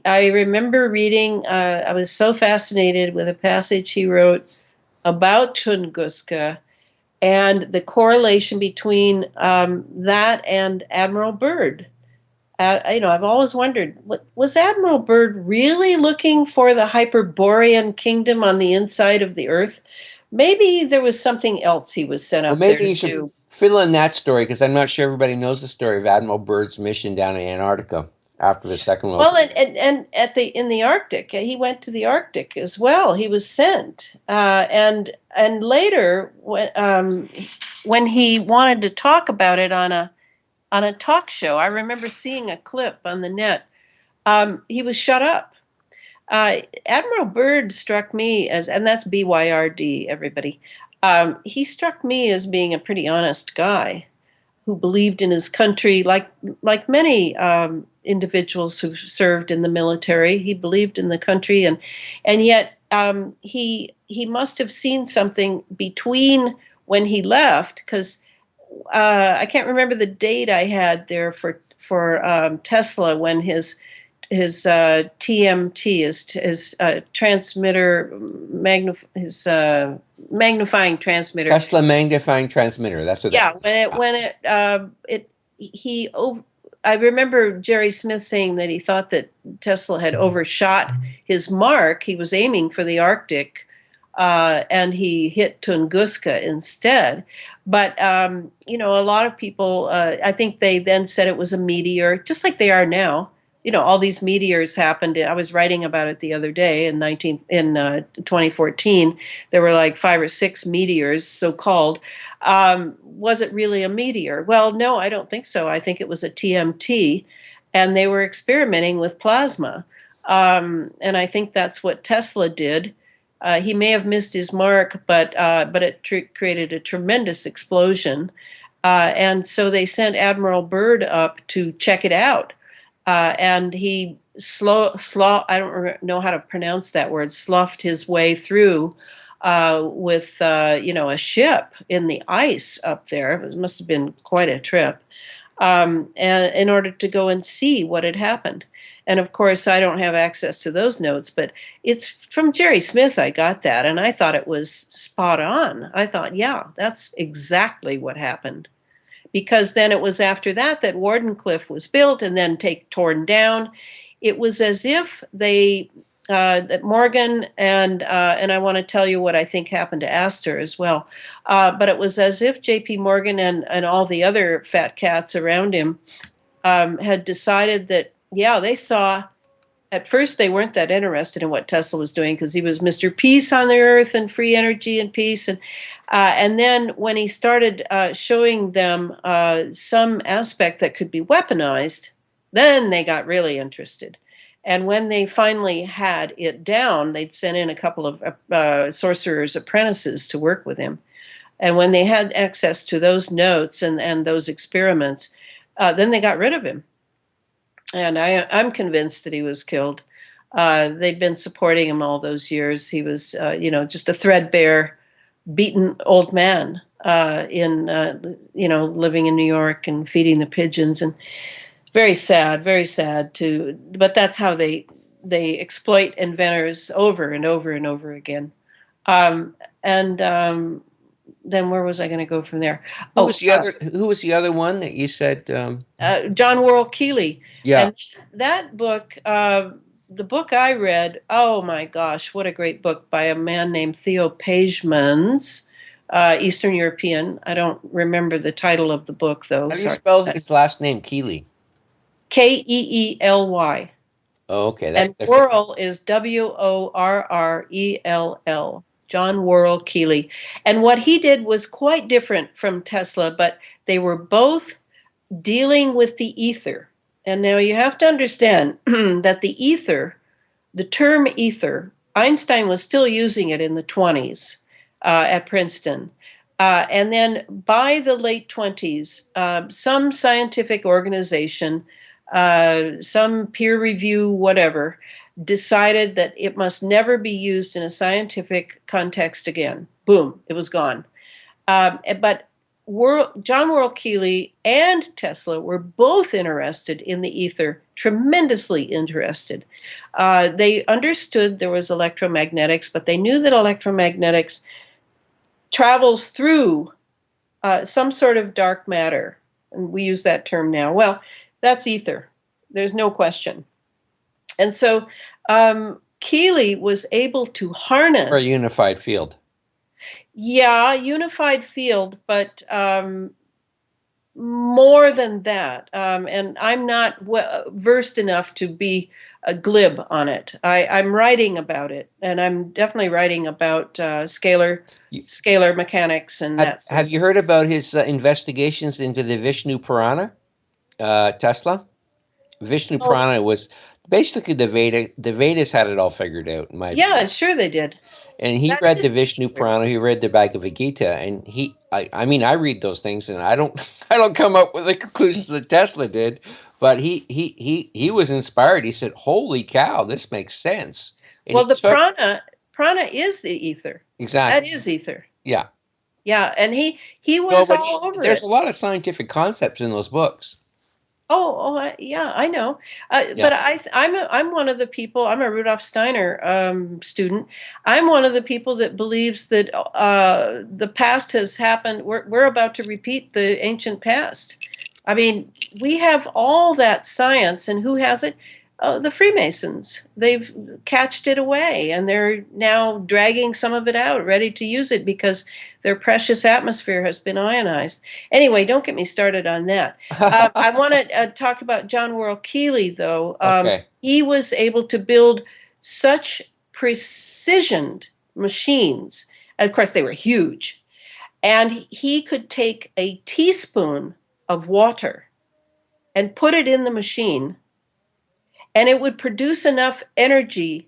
I remember reading. I was so fascinated with a passage he wrote about Tunguska and the correlation between that and Admiral Byrd. I've always wondered, was Admiral Byrd really looking for the Hyperborean kingdom on the inside of the Earth? Maybe there was something else he was sent Well, up there maybe to you should do. fill in that story because I'm not sure everybody knows the story of Admiral Byrd's mission down in Antarctica after the Second World Well, War. and at the in the Arctic, he went to the Arctic as well. He was sent, and later when he wanted to talk about it on a talk show, I remember seeing a clip on the net. He was shut up. Admiral Byrd struck me as, and that's BYRD, everybody. He struck me as being a pretty honest guy who believed in his country, like many individuals who served in the military. He believed in the country, and yet he must have seen something between when he left, because I can't remember the date I had there for Tesla when his TMT, his transmitter, his magnifying transmitter. Tesla magnifying transmitter. That's what that Yeah, is. I remember Jerry Smith saying that he thought that Tesla had overshot his mark. He was aiming for the Arctic, and he hit Tunguska instead. But a lot of people, I think they then said it was a meteor, just like they are now. All these meteors happened. I was writing about it the other day in 2014. There were like 5 or 6 meteors, so called. Was it really a meteor? Well, no, I don't think so. I think it was a TMT, and they were experimenting with plasma. And I think that's what Tesla did. He may have missed his mark, but it created a tremendous explosion. And so they sent Admiral Byrd up to check it out. And he I don't know how to pronounce that word, sloughed his way through with a ship in the ice up there. It must have been quite a trip, and in order to go and see what had happened. And of course, I don't have access to those notes, but it's from Jerry Smith. I got that, and I thought it was spot on. I thought, yeah, that's exactly what happened. Because then it was after that Wardenclyffe was built and then torn down. It was as if that Morgan and I want to tell you what I think happened to Astor as well. But it was as if J.P. Morgan and all the other fat cats around him had decided that, yeah, they saw. At first, they weren't that interested in what Tesla was doing because he was Mr. Peace on the Earth and free energy and peace. And then when he started showing them some aspect that could be weaponized, then they got really interested. And when they finally had it down, they'd sent in a couple of sorcerer's apprentices to work with him. And when they had access to those notes and those experiments, then they got rid of him. And I'm convinced that he was killed. They'd been supporting him all those years. He was, just a threadbare, beaten old man living in New York and feeding the pigeons. And very sad but that's how they exploit inventors over and over and over again. Then where was I going to go from there? Who was the other? Who was the other one that you said? John Worrell Keeley. Yeah. And that book, the book I read, oh my gosh, what a great book by a man named Theo Pagemans. Eastern European. I don't remember the title of the book, though. How do you spell his last name? Keely. Keely. Oh, okay, And that's different. Worrell is Worrell. John Worrell Keely. And what he did was quite different from Tesla, but they were both dealing with the ether. And now you have to understand that the ether, the term ether, Einstein was still using it in the 20s at Princeton. And then by the late 20s, some scientific organization, some peer review, whatever, decided that it must never be used in a scientific context again. Boom, it was gone. But John Worrell Keely and Tesla were both interested in the ether, tremendously interested. They understood there was electromagnetics, but they knew that electromagnetics travels through some sort of dark matter. And we use that term now. Well, that's ether. There's no question. And so Keely was able to harness... Or a unified field. Yeah, unified field, but more than that. And I'm not versed enough to be a glib on it. I'm writing about it, and I'm definitely writing about scalar mechanics and that sort Have you heard about his investigations into the Vishnu Purana, Tesla? Vishnu Purana was basically the Veda. The Vedas had it all figured out. Yeah, sure they did. And he read the Vishnu Purana. He read the Bhagavad Gita, and I mean, I read those things, and I don't come up with the conclusions that Tesla did, but he was inspired. He said, "Holy cow, this makes sense." And well, the prana is the ether. Exactly. That is ether. Yeah. Yeah, and he was all over There's it. a lot of scientific concepts in those books. Yeah, I know. But I'm one of the people. I'm a Rudolf Steiner student. I'm one of the people that believes that the past has happened. We're about to repeat the ancient past. I mean, we have all that science, and who has it? The Freemasons. They've catched it away, and they're now dragging some of it out, ready to use it because their precious atmosphere has been ionized. Anyway, don't get me started on that. I want to talk about John Worrell Keely, though. Okay. He was able to build such precision machines. Of course, they were huge. And he could take a teaspoon of water and put it in the machine, and it would produce enough energy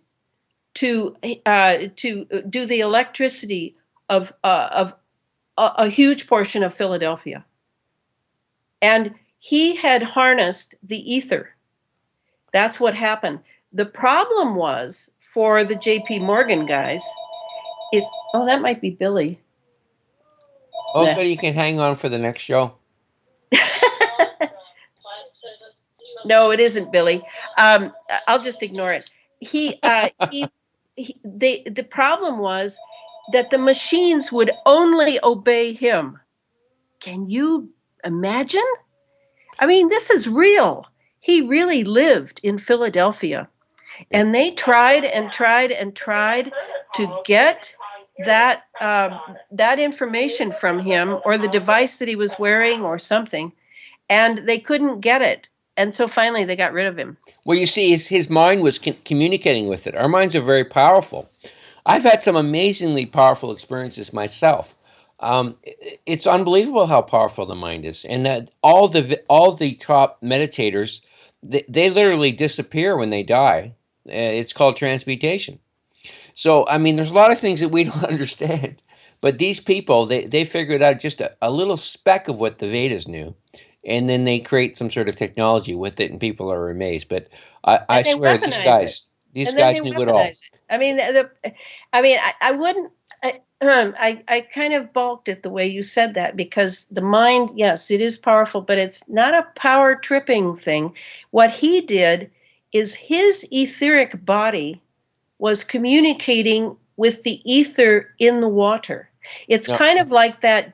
to do the electricity of a huge portion of Philadelphia. And he had harnessed the ether. That's what happened. The problem was for the J.P. Morgan guys that might be Billy. Oh, good, you can hang on for the next show. No, it isn't Billy. I'll just ignore it. The problem was that the machines would only obey him. Can you imagine? I mean, this is real. He really lived in Philadelphia, and they tried and tried and tried to get that information from him, or the device that he was wearing or something, and they couldn't get it. And so finally they got rid of him. Well, you see, his mind was communicating with it. Our minds are very powerful. I've had some amazingly powerful experiences myself. It's unbelievable how powerful the mind is, and that all the top meditators, they literally disappear when they die. It's called transmutation. So, I mean, there's a lot of things that we don't understand, but these people, they figured out just a little speck of what the Vedas knew. And then they create some sort of technology with it, and people are amazed. But I swear, these guys knew it all. I mean, I wouldn't. I kind of balked at the way you said that, because the mind, yes, it is powerful, but it's not a power tripping thing. What he did is his etheric body was communicating with the ether in the water. It's kind of like that